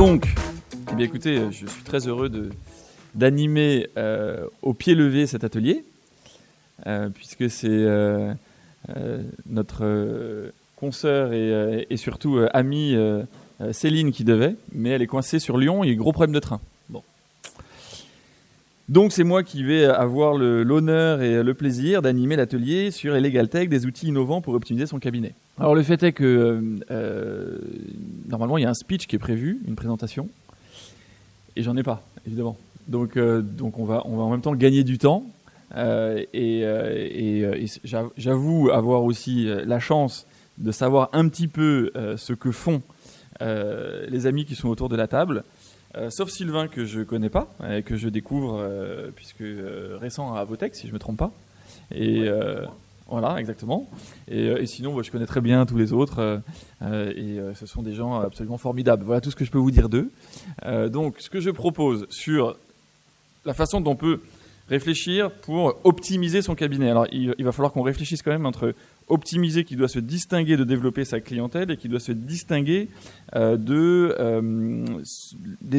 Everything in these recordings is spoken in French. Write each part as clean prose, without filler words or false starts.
Donc, eh bien, écoutez, je suis très heureux d'animer au pied levé cet atelier, puisque c'est notre consoeur et surtout amie Céline qui devait, mais elle est coincée sur Lyon, il y a eu gros problème de train. Bon. Donc c'est moi qui vais avoir l'honneur et le plaisir d'animer l'atelier sur Illegal Tech, des outils innovants pour optimiser son cabinet. Alors le fait est que normalement il y a un speech qui est prévu, une présentation, et j'en ai pas, évidemment. Donc on va en même temps gagner du temps, et j'avoue avoir aussi la chance de savoir un petit peu ce que font les amis qui sont autour de la table. Sauf Sylvain que je connais pas, que je découvre puisque récent à Avotech, si je me trompe pas. Et voilà, exactement. Et sinon, je connais très bien tous les autres, et ce sont des gens absolument formidables. Voilà tout ce que je peux vous dire d'eux. Donc, ce que je propose sur la façon dont on peut réfléchir pour optimiser son cabinet. Alors, il va falloir qu'on réfléchisse quand même entre optimiser, qui doit se distinguer de développer sa clientèle et qui doit se distinguer des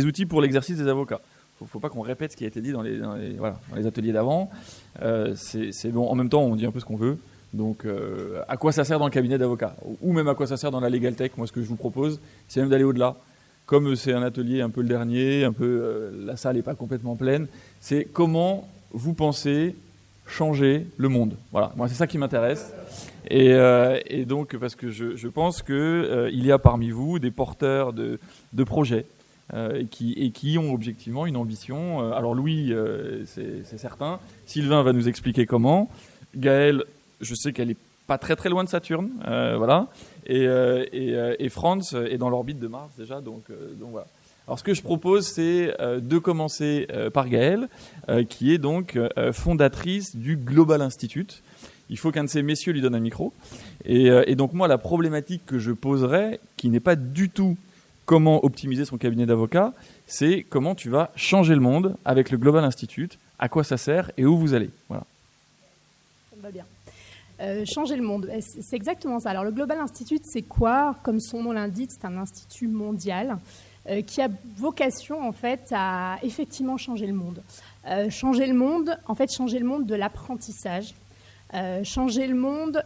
outils pour l'exercice des avocats. Il ne faut pas qu'on répète ce qui a été dit dans les ateliers d'avant. C'est bon. En même temps, on dit un peu ce qu'on veut. Donc, à quoi ça sert dans le cabinet d'avocat? Ou même à quoi ça sert dans la Legal Tech? Moi, ce que je vous propose, c'est même d'aller au-delà. Comme c'est un atelier un peu le dernier, la salle n'est pas complètement pleine, c'est comment vous pensez changer le monde. Voilà, moi c'est ça qui m'intéresse. Et donc, parce que je pense qu'il y a parmi vous des porteurs de projets qui ont objectivement une ambition. Alors Louis, c'est certain. Sylvain va nous expliquer comment. Gaëlle, je sais qu'elle n'est pas très très loin de Saturne. Voilà. Et Franz est dans l'orbite de Mars déjà. Donc voilà. Alors, ce que je propose, c'est de commencer par Gaëlle, qui est donc fondatrice du Global Institute. Il faut qu'un de ces messieurs lui donne un micro. Et donc, moi, la problématique que je poserais, qui n'est pas du tout comment optimiser son cabinet d'avocat, c'est comment tu vas changer le monde avec le Global Institute, à quoi ça sert et où vous allez. Voilà. Ça me va bien. Changer le monde, c'est exactement ça. Alors, le Global Institute, c'est quoi? Comme son nom l'indique, c'est un institut mondial qui a vocation en fait à effectivement changer le monde. Changer le monde de l'apprentissage, changer le monde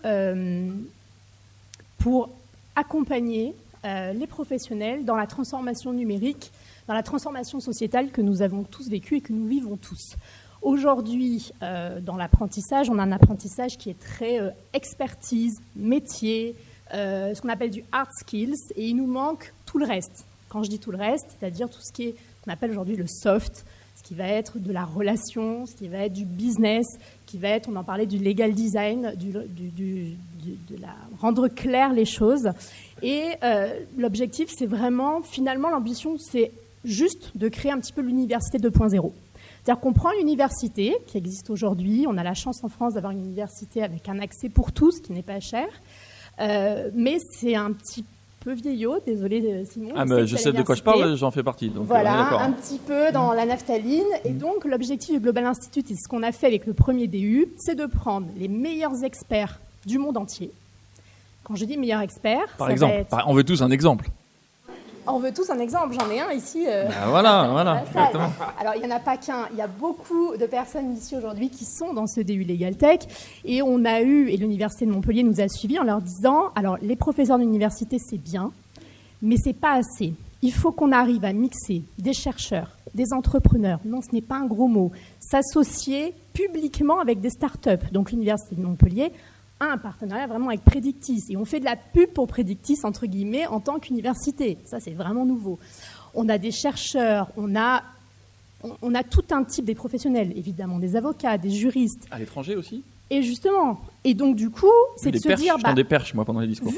pour accompagner les professionnels dans la transformation numérique, dans la transformation sociétale que nous avons tous vécue et que nous vivons tous. Aujourd'hui, dans l'apprentissage, on a un apprentissage qui est très expertise, métier, ce qu'on appelle du hard skills, et il nous manque tout le reste. Quand je dis tout le reste, c'est-à-dire tout ce qu'on appelle aujourd'hui le soft, ce qui va être de la relation, ce qui va être du business, qui va être, on en parlait, du legal design, de rendre clair les choses. Et l'objectif, c'est vraiment, finalement, l'ambition, c'est juste de créer un petit peu l'université 2.0. C'est-à-dire qu'on prend l'université qui existe aujourd'hui, on a la chance en France d'avoir une université avec un accès pour tous, qui n'est pas cher, mais c'est un petit peu vieillot, désolé Simon. Ah, mais je sais de quoi je parle, j'en fais partie. Donc voilà, un petit peu dans la naphtaline. Et donc, l'objectif du Global Institute, et ce qu'on a fait avec le premier DU, c'est de prendre les meilleurs experts du monde entier. Quand je dis meilleurs experts, par exemple, on veut tous un exemple. On veut tous un exemple, j'en ai un ici. Voilà, exactement. Alors, il n'y en a pas qu'un, il y a beaucoup de personnes ici aujourd'hui qui sont dans ce DU Legal Tech. Et on a eu, et l'Université de Montpellier nous a suivis en leur disant, alors les professeurs d'université, c'est bien, mais c'est pas assez. Il faut qu'on arrive à mixer des chercheurs, des entrepreneurs, non, ce n'est pas un gros mot, s'associer publiquement avec des startups. Donc, l'Université de Montpellier a un partenariat vraiment avec Predictis. Et on fait de la pub pour Predictis, entre guillemets, en tant qu'université. Ça, c'est vraiment nouveau. On a des chercheurs, on a tout un type des professionnels, évidemment, des avocats, des juristes. À l'étranger aussi? Et justement, et donc du coup, c'est de se dire... Je tends des perches, moi, pendant les discours.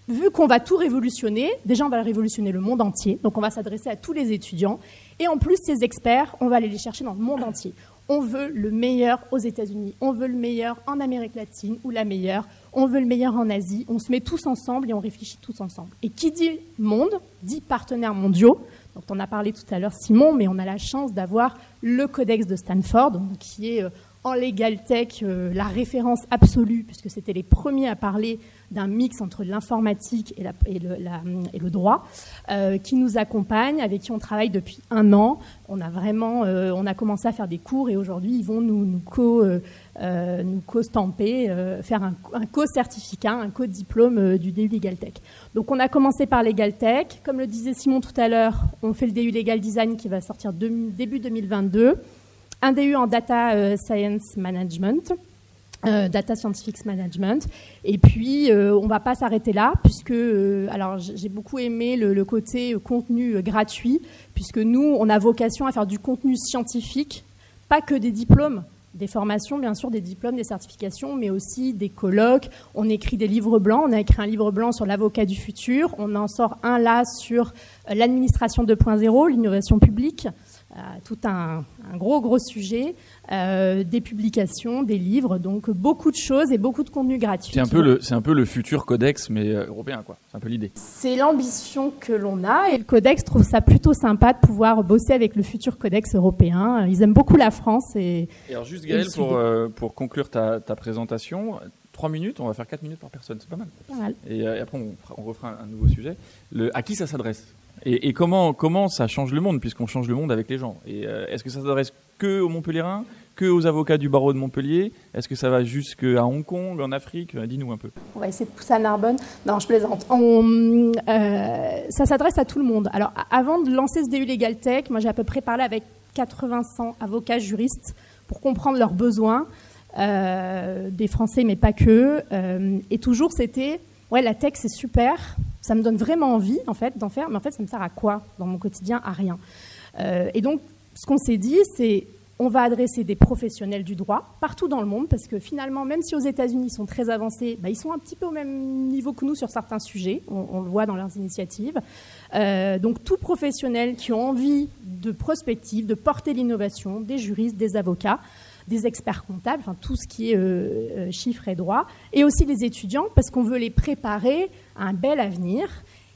Vu qu'on va tout révolutionner, déjà on va révolutionner le monde entier, donc on va s'adresser à tous les étudiants, et en plus ces experts, on va aller les chercher dans le monde entier. On veut le meilleur aux États-Unis, on veut le meilleur en Amérique latine, ou la meilleure, on veut le meilleur en Asie, on se met tous ensemble et on réfléchit tous ensemble. Et qui dit monde, dit partenaires mondiaux. Donc on a parlé tout à l'heure Simon, mais on a la chance d'avoir le codex de Stanford, qui est en Legal Tech la référence absolue, puisque c'était les premiers à parler d'un mix entre l'informatique et le droit, qui nous accompagnent, avec qui on travaille depuis 1 an. On a commencé à faire des cours et aujourd'hui, ils vont nous co-stamper, faire un co-certificat, un co-diplôme du DU Legal Tech. Donc on a commencé par Legal Tech. Comme le disait Simon tout à l'heure, on fait le DU Legal Design qui va sortir début 2022. Un DU en Data Science Management, Data Scientific Management. Et puis, on ne va pas s'arrêter là, puisque alors j'ai beaucoup aimé le côté contenu gratuit, puisque nous, on a vocation à faire du contenu scientifique, pas que des diplômes, des formations, bien sûr, des diplômes, des certifications, mais aussi des colloques. On écrit des livres blancs. On a écrit un livre blanc sur l'avocat du futur. On en sort un là sur l'administration 2.0, l'innovation publique. Tout un gros sujet, des publications, des livres, donc beaucoup de choses et beaucoup de contenu gratuit. C'est un peu le futur codex, mais européen, quoi. C'est un peu l'idée. C'est l'ambition que l'on a, et le codex trouve ça plutôt sympa de pouvoir bosser avec le futur codex européen. Ils aiment beaucoup la France. Et alors juste Gaëlle, pour conclure ta présentation, 3 minutes, on va faire 4 minutes par personne, c'est pas mal. Pas mal. Et après, on refera un nouveau sujet. À qui ça s'adresse ? Et comment ça change le monde, puisqu'on change le monde avec les gens. Et est-ce que ça s'adresse que aux Montpelliérains, que aux avocats du barreau de Montpellier ? Est-ce que ça va jusqu'à Hong Kong, en Afrique ? Dis-nous un peu. On va essayer de pousser à Narbonne. Non, je plaisante. Ça s'adresse à tout le monde. Alors, avant de lancer ce DU Legal Tech, moi j'ai à peu près parlé avec 80-100 avocats juristes pour comprendre leurs besoins, des Français, mais pas que. Et toujours, c'était... Ouais, la tech, c'est super. Ça me donne vraiment envie, en fait, d'en faire. Mais en fait, ça me sert à quoi dans mon quotidien ? À rien. Et donc, ce qu'on s'est dit, c'est on va adresser des professionnels du droit partout dans le monde, parce que finalement, même si aux États-Unis, ils sont très avancés, ils sont un petit peu au même niveau que nous sur certains sujets. On le voit dans leurs initiatives. Donc, tout professionnel qui ont envie de prospective, de porter l'innovation, des juristes, des avocats, des experts comptables, enfin tout ce qui est chiffres et droits, et aussi les étudiants, parce qu'on veut les préparer à un bel avenir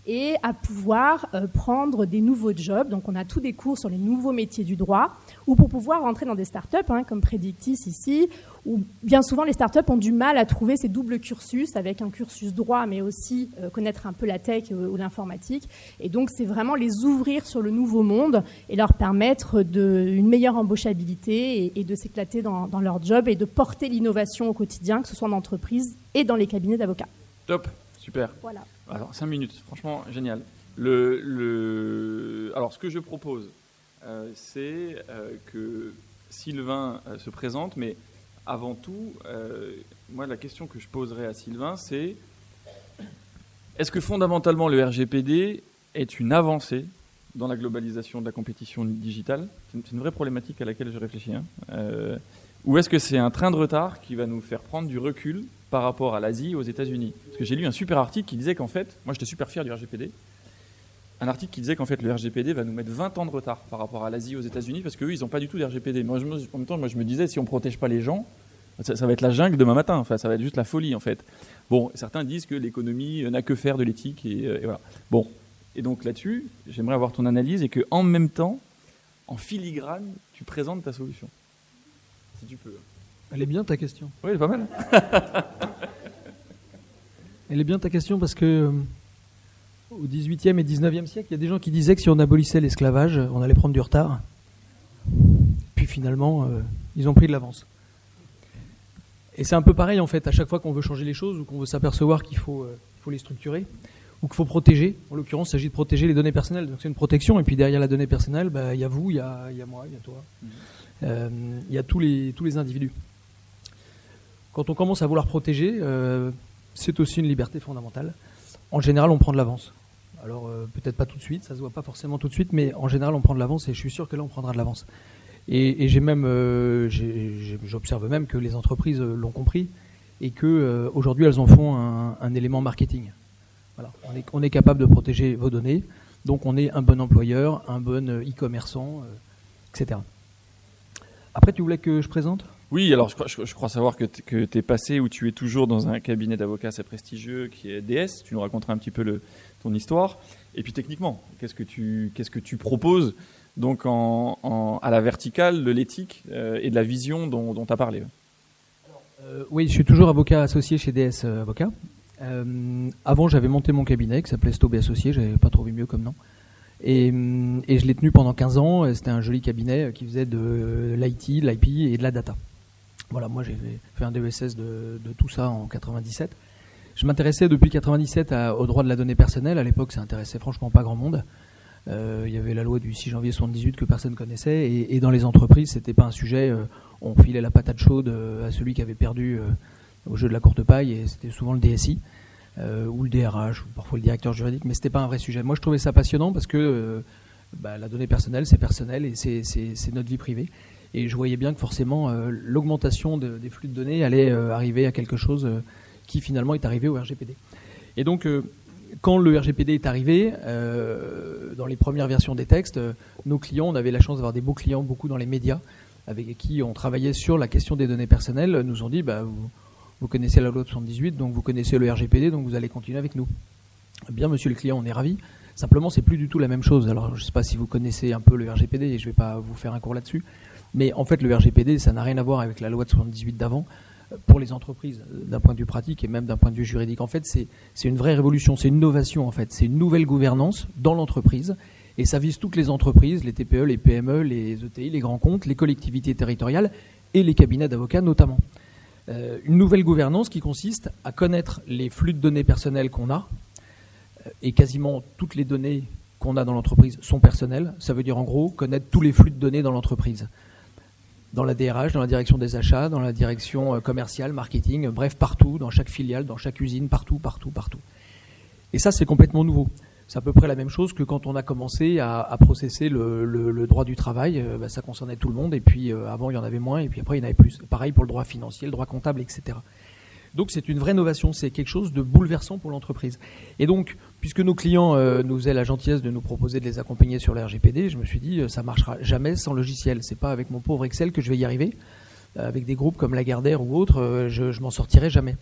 et à pouvoir prendre des nouveaux jobs. Donc on a tous des cours sur les nouveaux métiers du droit, ou pour pouvoir rentrer dans des startups, comme Predictis ici, où bien souvent les startups ont du mal à trouver ces doubles cursus, avec un cursus droit, mais aussi connaître un peu la tech ou l'informatique. Et donc c'est vraiment les ouvrir sur le nouveau monde et leur permettre une meilleure embauchabilité et de s'éclater dans leur job et de porter l'innovation au quotidien, que ce soit en entreprise et dans les cabinets d'avocats. Top, super. Voilà. Alors 5 minutes, franchement génial. Alors ce que je propose, c'est que Sylvain se présente, mais avant tout, moi la question que je poserais à Sylvain, c'est est-ce que fondamentalement le RGPD est une avancée dans la globalisation de la compétition digitale ? C'est une vraie problématique à laquelle je réfléchis. Ou est-ce que c'est un train de retard qui va nous faire prendre du recul par rapport à l'Asie et aux États-Unis ? Parce que j'ai lu un super article qui disait qu'en fait, moi j'étais super fier du RGPD, un article qui disait qu'en fait le RGPD va nous mettre 20 ans de retard par rapport à l'Asie et aux États-Unis, parce qu'eux ils n'ont pas du tout de RGPD. Moi, en même temps, moi je me disais, si on ne protège pas les gens, ça va être la jungle demain matin, enfin, ça va être juste la folie en fait. Bon, certains disent que l'économie n'a que faire de l'éthique, et voilà. Bon, et donc là-dessus, j'aimerais avoir ton analyse et qu'en même temps, en filigrane, tu présentes ta solution. Si tu peux. Elle est bien ta question. Oui, elle est pas mal. Elle est bien ta question parce que au XVIIIe et XIXe siècle, il y a des gens qui disaient que si on abolissait l'esclavage, on allait prendre du retard. Puis finalement, ils ont pris de l'avance. Et c'est un peu pareil en fait, à chaque fois qu'on veut changer les choses ou qu'on veut s'apercevoir qu'il faut les structurer ou qu'il faut protéger. En l'occurrence, il s'agit de protéger les données personnelles. Donc c'est une protection, et puis derrière la donnée personnelle, il y a vous, il y a moi, il y a toi. Il y a tous les individus. Quand on commence à vouloir protéger, c'est aussi une liberté fondamentale. En général, on prend de l'avance. Alors peut-être pas tout de suite, ça se voit pas forcément tout de suite, mais en général, on prend de l'avance, et je suis sûr que là, on prendra de l'avance. Et j'observe même que les entreprises l'ont compris et que aujourd'hui elles en font un élément marketing. Voilà, on est capable de protéger vos données, donc on est un bon employeur, un bon e-commerçant, etc. Après, tu voulais que je présente ? Oui, alors je crois savoir que tu es passé, ou tu es toujours dans un cabinet d'avocats assez prestigieux qui est DS. Tu nous raconteras un petit peu ton histoire. Et puis techniquement, qu'est-ce que tu proposes donc à la verticale de l'éthique et de la vision dont tu as parlé. Oui, je suis toujours avocat associé chez DS Avocats. Avant, j'avais monté mon cabinet qui s'appelait Staub et Associés, j'avais pas trouvé mieux comme nom. Et je l'ai tenu pendant 15 ans. C'était un joli cabinet qui faisait de l'IT, de l'IP et de la data. Voilà, moi j'ai fait un DESS de tout ça en 97. Je m'intéressais depuis 97 au droit de la donnée personnelle. À l'époque, ça intéressait franchement pas grand monde. Il y avait la loi du 6 janvier 78 que personne connaissait. Et dans les entreprises, c'était pas un sujet. On filait la patate chaude à celui qui avait perdu au jeu de la courte paille. Et c'était souvent le DSI ou le DRH ou parfois le directeur juridique. Mais c'était pas un vrai sujet. Moi, je trouvais ça passionnant parce que la donnée personnelle, c'est personnel et c'est notre vie privée. Et je voyais bien que forcément, l'augmentation des flux de données allait arriver à quelque chose qui finalement est arrivé au RGPD. Et donc, quand le RGPD est arrivé, dans les premières versions des textes, nos clients, on avait la chance d'avoir des beaux clients, beaucoup dans les médias, avec qui on travaillait sur la question des données personnelles, nous ont dit, vous connaissez la loi de 78, donc vous connaissez le RGPD, donc vous allez continuer avec nous. Bien, monsieur le client, on est ravis. Simplement, c'est plus du tout la même chose. Alors, je ne sais pas si vous connaissez un peu le RGPD, et je ne vais pas vous faire un cours là-dessus. Mais en fait, le RGPD, ça n'a rien à voir avec la loi de 78 d'avant pour les entreprises, d'un point de vue pratique et même d'un point de vue juridique. En fait, c'est une vraie révolution, c'est une innovation en fait. C'est une nouvelle gouvernance dans l'entreprise et ça vise toutes les entreprises, les TPE, les PME, les ETI, les grands comptes, les collectivités territoriales et les cabinets d'avocats notamment. Une nouvelle gouvernance qui consiste à connaître les flux de données personnelles qu'on a et quasiment toutes les données qu'on a dans l'entreprise sont personnelles. Ça veut dire en gros connaître tous les flux de données dans l'entreprise. Dans la DRH, dans la direction des achats, dans la direction commerciale, marketing, bref, partout, dans chaque filiale, dans chaque usine, partout. Et ça, c'est complètement nouveau. C'est à peu près la même chose que quand on a commencé à processer le droit du travail. Ça concernait tout le monde, et puis avant, il y en avait moins, et puis après, il y en avait plus. Pareil pour le droit financier, le droit comptable, etc. Donc, c'est une vraie innovation. C'est quelque chose de bouleversant pour l'entreprise. Et donc, puisque nos clients nous faisaient la gentillesse de nous proposer de les accompagner sur le RGPD, je me suis dit, ça marchera jamais sans logiciel. C'est pas avec mon pauvre Excel que je vais y arriver. Avec des groupes comme Lagardère ou autres, je m'en sortirai jamais.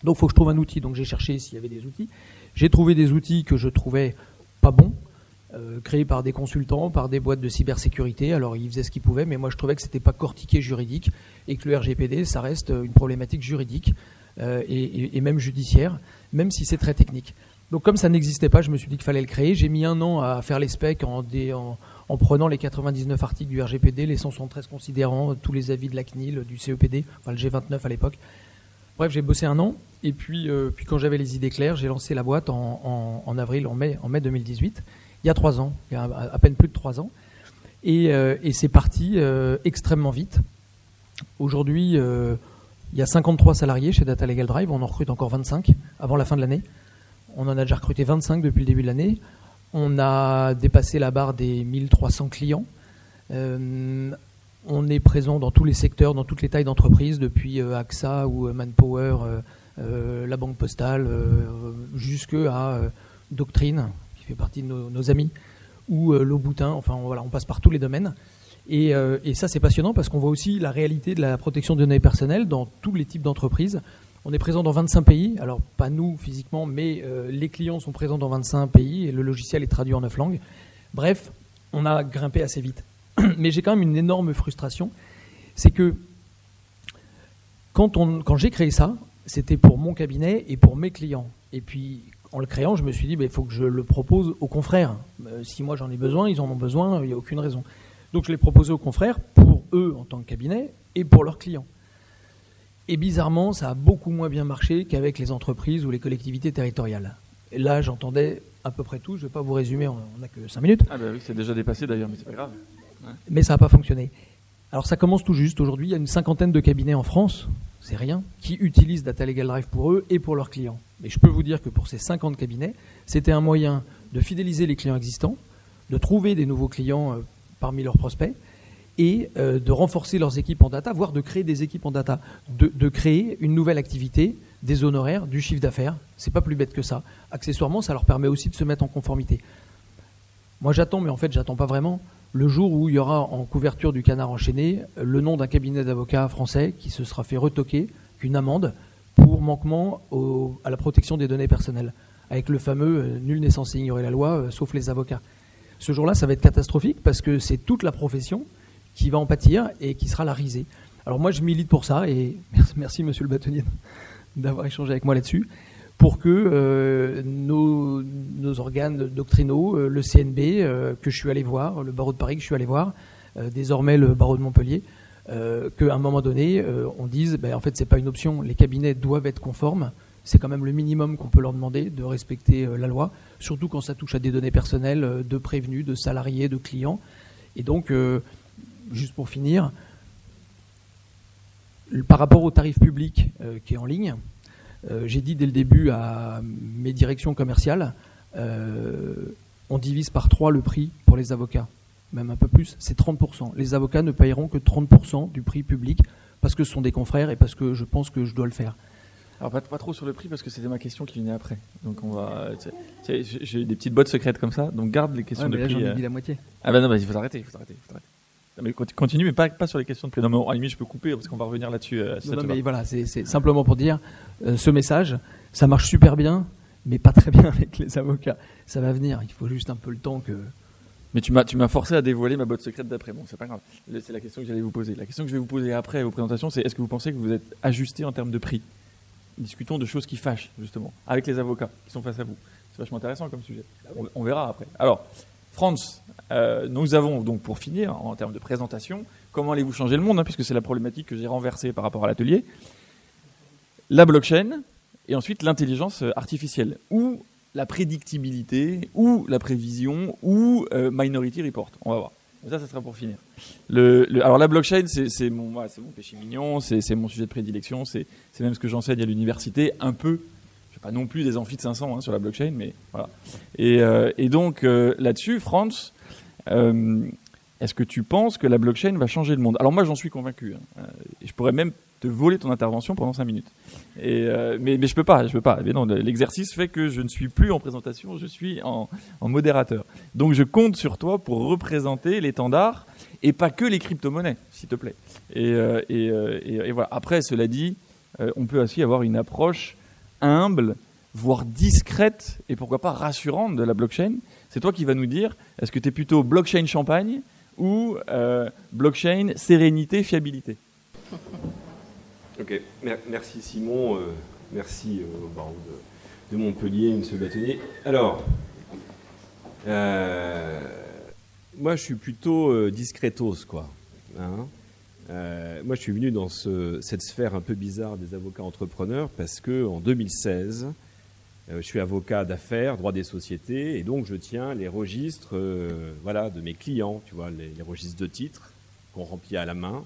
Donc, il faut que je trouve un outil. Donc, j'ai cherché s'il y avait des outils. J'ai trouvé des outils que je trouvais pas bons, créés par des consultants, par des boîtes de cybersécurité. Alors, ils faisaient ce qu'ils pouvaient, mais moi, je trouvais que c'était pas cortiqué juridique et que le RGPD, ça reste une problématique juridique et même judiciaire, même si c'est très technique. Donc, comme ça n'existait pas, je me suis dit qu'il fallait le créer. J'ai mis 1 an à faire les specs en prenant les 99 articles du RGPD, les 173 considérants, tous les avis de la CNIL, du CEPD, enfin le G29 à l'époque. Bref, j'ai bossé 1 an. Et puis quand j'avais les idées claires, j'ai lancé la boîte en mai 2018, il y a 3 ans, il y a à peine plus de 3 ans. Et c'est parti extrêmement vite. Aujourd'hui, il y a 53 salariés chez Data Legal Drive, on en recrute encore 25 avant la fin de l'année. On en a déjà recruté 25 depuis le début de l'année. On a dépassé la barre des 1300 clients. On est présent dans tous les secteurs, dans toutes les tailles d'entreprise, depuis AXA ou Manpower, la Banque Postale, jusqu'à Doctrine, qui fait partie de nos amis, ou Louboutin. Enfin, voilà, on passe par tous les domaines. Et ça, c'est passionnant parce qu'on voit aussi la réalité de la protection de données personnelles dans tous les types d'entreprises. On est présent dans 25 pays, alors pas nous physiquement, mais les clients sont présents dans 25 pays et le logiciel est traduit en 9 langues. Bref, on a grimpé assez vite. Mais j'ai quand même une énorme frustration, c'est que quand j'ai créé ça, c'était pour mon cabinet et pour mes clients. Et puis, en le créant, je me suis dit, il faut que je le propose aux confrères. Si moi j'en ai besoin, ils en ont besoin, il n'y a aucune raison. Donc je l'ai proposé aux confrères pour eux en tant que cabinet et pour leurs clients. Et bizarrement, ça a beaucoup moins bien marché qu'avec les entreprises ou les collectivités territoriales. Et là, j'entendais à peu près tout. Je ne vais pas vous résumer, on n'a que 5 minutes. Ah oui, c'est déjà dépassé d'ailleurs, mais c'est pas grave. Ouais. Mais ça n'a pas fonctionné. Alors ça commence tout juste. Aujourd'hui, il y a une 50aine de cabinets en France, c'est rien, qui utilisent Data Legal Drive pour eux et pour leurs clients. Mais je peux vous dire que pour ces 50 cabinets, c'était un moyen de fidéliser les clients existants, de trouver des nouveaux clients parmi leurs prospects, et de renforcer leurs équipes en data, voire de créer des équipes en data, de créer une nouvelle activité, des honoraires, du chiffre d'affaires. C'est pas plus bête que ça. Accessoirement, ça leur permet aussi de se mettre en conformité. Moi, j'attends, mais en fait, j'attends pas vraiment, le jour où il y aura en couverture du Canard enchaîné le nom d'un cabinet d'avocats français qui se sera fait retoquer qu'une amende pour manquement à la protection des données personnelles, avec le fameux nul n'est censé ignorer la loi, sauf les avocats. Ce jour-là, ça va être catastrophique parce que c'est toute la profession qui va en pâtir et qui sera la risée. Alors moi, je milite pour ça et merci monsieur le bâtonnier d'avoir échangé avec moi là-dessus, pour que nos organes doctrinaux, le CNB que je suis allé voir, le barreau de Paris que je suis allé voir, désormais le barreau de Montpellier, qu'à un moment donné, on dise, en fait, c'est pas une option, les cabinets doivent être conformes, c'est quand même le minimum qu'on peut leur demander, de respecter la loi, surtout quand ça touche à des données personnelles de prévenus, de salariés, de clients. Et donc, juste pour finir, par rapport au tarif public qui est en ligne, j'ai dit dès le début à mes directions commerciales, on divise par 3 le prix pour les avocats, même un peu plus, c'est 30%. Les avocats ne payeront que 30% du prix public parce que ce sont des confrères et parce que je pense que je dois le faire. Alors pas trop sur le prix parce que c'était ma question qui venait après. Donc on va, j'ai des petites bottes secrètes comme ça, donc garde les questions de là, prix. J'en ai dit la moitié. Ah non, il faut s'arrêter. Non, mais continue, mais pas sur les questions de prix. Non, mais à la limite, je peux couper parce qu'on va revenir là-dessus. Non, mais voilà, c'est simplement pour dire ce message, ça marche super bien, mais pas très bien avec les avocats. Ça va venir, il faut juste un peu le temps que... Mais tu m'as forcé à dévoiler ma botte secrète d'après. Bon, c'est pas grave. C'est la question que j'allais vous poser. La question que je vais vous poser après vos présentations, c'est est-ce que vous pensez que vous êtes ajusté en termes de prix ? Discutons de choses qui fâchent, justement, avec les avocats qui sont face à vous. C'est vachement intéressant comme sujet. On verra après. Alors, Franz, nous avons donc, pour finir, en termes de présentation, comment allez-vous changer le monde, puisque c'est la problématique que j'ai renversée par rapport à l'atelier, la blockchain, et ensuite l'intelligence artificielle, ou la prédictibilité, ou la prévision, ou Minority Report. On va voir. Ça sera pour finir. Alors la blockchain, c'est mon péché mignon, c'est mon sujet de prédilection, c'est même ce que j'enseigne à l'université, un peu. Je ne fais pas non plus des amphis de 500 sur la blockchain, mais voilà. Et donc là-dessus, Franz, est-ce que tu penses que la blockchain va changer le monde ? Alors moi, j'en suis convaincu. Et je pourrais même te voler ton intervention pendant 5 minutes. Mais je peux pas. Mais non, l'exercice fait que je ne suis plus en présentation, je suis en modérateur. Donc je compte sur toi pour représenter l'étendard et pas que les crypto-monnaies, s'il te plaît. Et voilà. Après, cela dit, on peut aussi avoir une approche humble, voire discrète et pourquoi pas rassurante de la blockchain. C'est toi qui vas nous dire, est-ce que tu es plutôt blockchain champagne ou blockchain sérénité, fiabilité ? Ok, merci Simon, merci au barreau de Montpellier, monsieur le bâtonnier. Alors, moi je suis plutôt discretos, quoi. Hein. Moi je suis venu dans cette sphère un peu bizarre des avocats entrepreneurs parce qu'en 2016, je suis avocat d'affaires, droit des sociétés, et donc je tiens les registres de mes clients, tu vois, les registres de titres qu'on remplit à la main.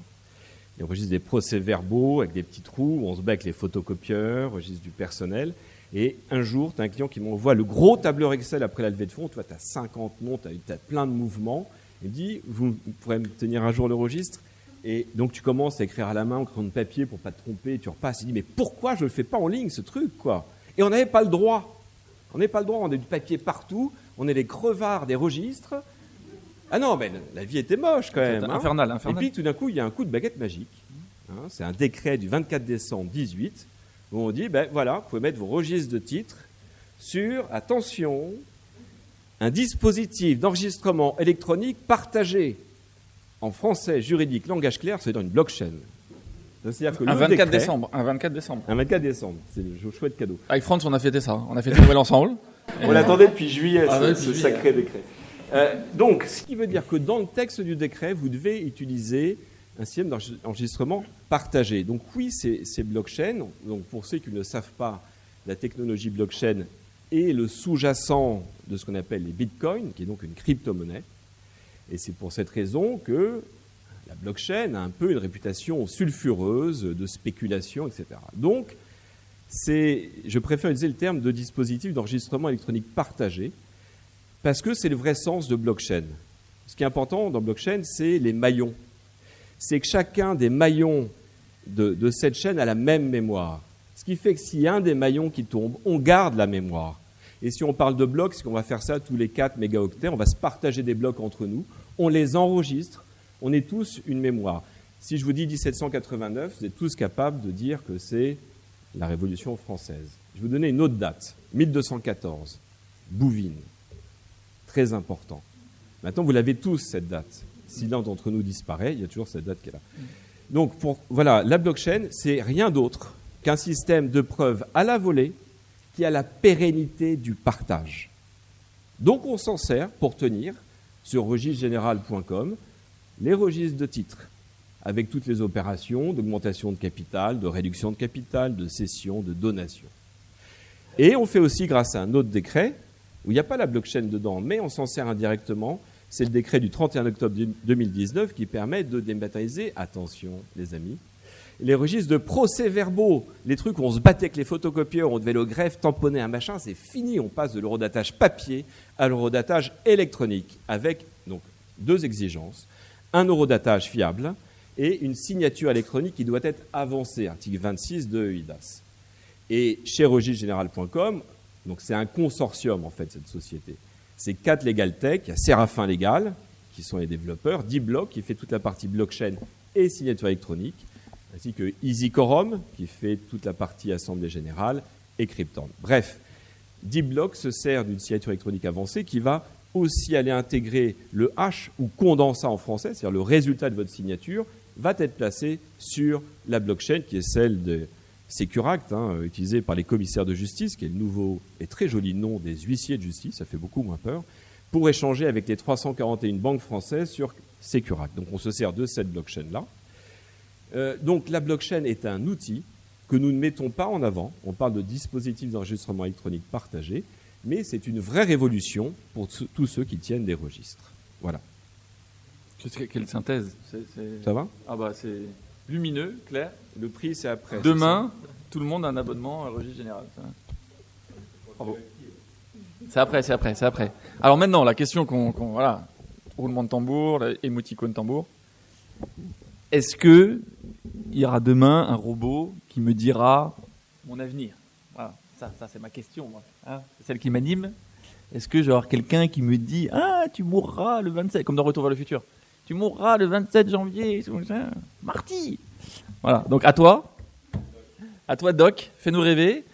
Les registres des procès-verbaux avec des petits trous où on se bat avec les photocopieurs, registre du personnel. Et un jour, tu as un client qui m'envoie le gros tableur Excel après la levée de fonds. Tu vois, tu as 50 noms, tu as plein de mouvements. Il me dit, vous pourrez me tenir un jour le registre ? Et donc, tu commences à écrire à la main, en crayon de papier pour ne pas te tromper. Tu repasses. Il dit, mais pourquoi je ne le fais pas en ligne, ce truc, quoi ? Et on n'avait pas le droit. On a du papier partout. On est les crevards des registres. Ah non, mais la vie était moche quand même. Infernal. Et puis tout d'un coup, il y a un coup de baguette magique. C'est un décret du 24 décembre 18 où on dit, voilà, vous pouvez mettre vos registres de titres sur, attention, un dispositif d'enregistrement électronique partagé en français juridique, langage clair, c'est dans une blockchain. C'est-à-dire que un 24 décret, décembre. Un 24 décembre, c'est le chouette cadeau. Avec Franz, on a fêté ça. On a fêté Noël ensemble. On l'attendait depuis juillet, ce sacré décret. Donc, ce qui veut dire que dans le texte du décret, vous devez utiliser un système d'enregistrement partagé. Donc oui, c'est blockchain. Donc pour ceux qui ne savent pas, la technologie blockchain est le sous-jacent de ce qu'on appelle les bitcoins, qui est donc une crypto-monnaie. Et c'est pour cette raison que la blockchain a un peu une réputation sulfureuse de spéculation, etc. Donc, je préfère utiliser le terme de dispositif d'enregistrement électronique partagé, parce que c'est le vrai sens de blockchain. Ce qui est important dans blockchain, c'est les maillons. C'est que chacun des maillons de cette chaîne a la même mémoire. Ce qui fait que s'il y a un des maillons qui tombe, on garde la mémoire. Et si on parle de blocs, c'est qu'on va faire ça tous les 4 mégaoctets, on va se partager des blocs entre nous, on les enregistre, on est tous une mémoire. Si je vous dis 1789, vous êtes tous capables de dire que c'est la Révolution française. Je vais vous donner une autre date, 1214, Bouvines. Très important. Maintenant, vous l'avez tous, cette date. Si l'un d'entre nous disparaît, il y a toujours cette date qui est là. Donc, voilà, la blockchain, c'est rien d'autre qu'un système de preuves à la volée qui a la pérennité du partage. Donc, on s'en sert pour tenir sur registrgénéral.com les registres de titres, avec toutes les opérations d'augmentation de capital, de réduction de capital, de cession, de donation. Et on fait aussi, grâce à un autre décret, où il n'y a pas la blockchain dedans, mais on s'en sert indirectement, c'est le décret du 31 octobre 2019 qui permet de dématérialiser, attention les amis, les registres de procès-verbaux, les trucs où on se battait avec les photocopieurs, on devait le greffe, tamponner un machin, c'est fini, on passe de l'eurodatage papier à l'eurodatage électronique, avec donc 2 exigences, un eurodatage fiable et une signature électronique qui doit être avancée, article 26 de EIDAS. Et chez registrgénéral.com, donc c'est un consortium en fait cette société, c'est 4 Legal Tech, il y a Séraphin Legal, qui sont les développeurs, D-Block, qui fait toute la partie blockchain et signature électronique, ainsi que EasyQuorum, qui fait toute la partie assemblée générale, et Crypton. Bref, D-Block se sert d'une signature électronique avancée qui va aussi aller intégrer le hash ou condensat en français, c'est-à-dire le résultat de votre signature, va être placé sur la blockchain qui est celle de Securact, utilisée par les commissaires de justice, qui est le nouveau et très joli nom des huissiers de justice, ça fait beaucoup moins peur, pour échanger avec les 341 banques françaises sur Securact. Donc on se sert de cette blockchain-là. Donc la blockchain est un outil que nous ne mettons pas en avant. On parle de dispositifs d'enregistrement électronique partagé, mais c'est une vraie révolution pour tous ceux qui tiennent des registres. Voilà. Quelle synthèse. Ça va ? Ah bah c'est lumineux, clair. Le prix, c'est après. Demain, tout le monde a un abonnement à Registre Général. Bravo. C'est après. Alors maintenant, la question voilà, roulement de tambour, émoticône tambour. Est-ce que il y aura demain un robot qui me dira mon avenir? Voilà, ça c'est ma question, moi. C'est celle qui m'anime. Est-ce que je vais avoir quelqu'un qui me dit tu mourras le 27, comme dans Retour vers le futur, tu mourras le 27 janvier, Marty. Voilà, donc à toi Doc, fais-nous rêver.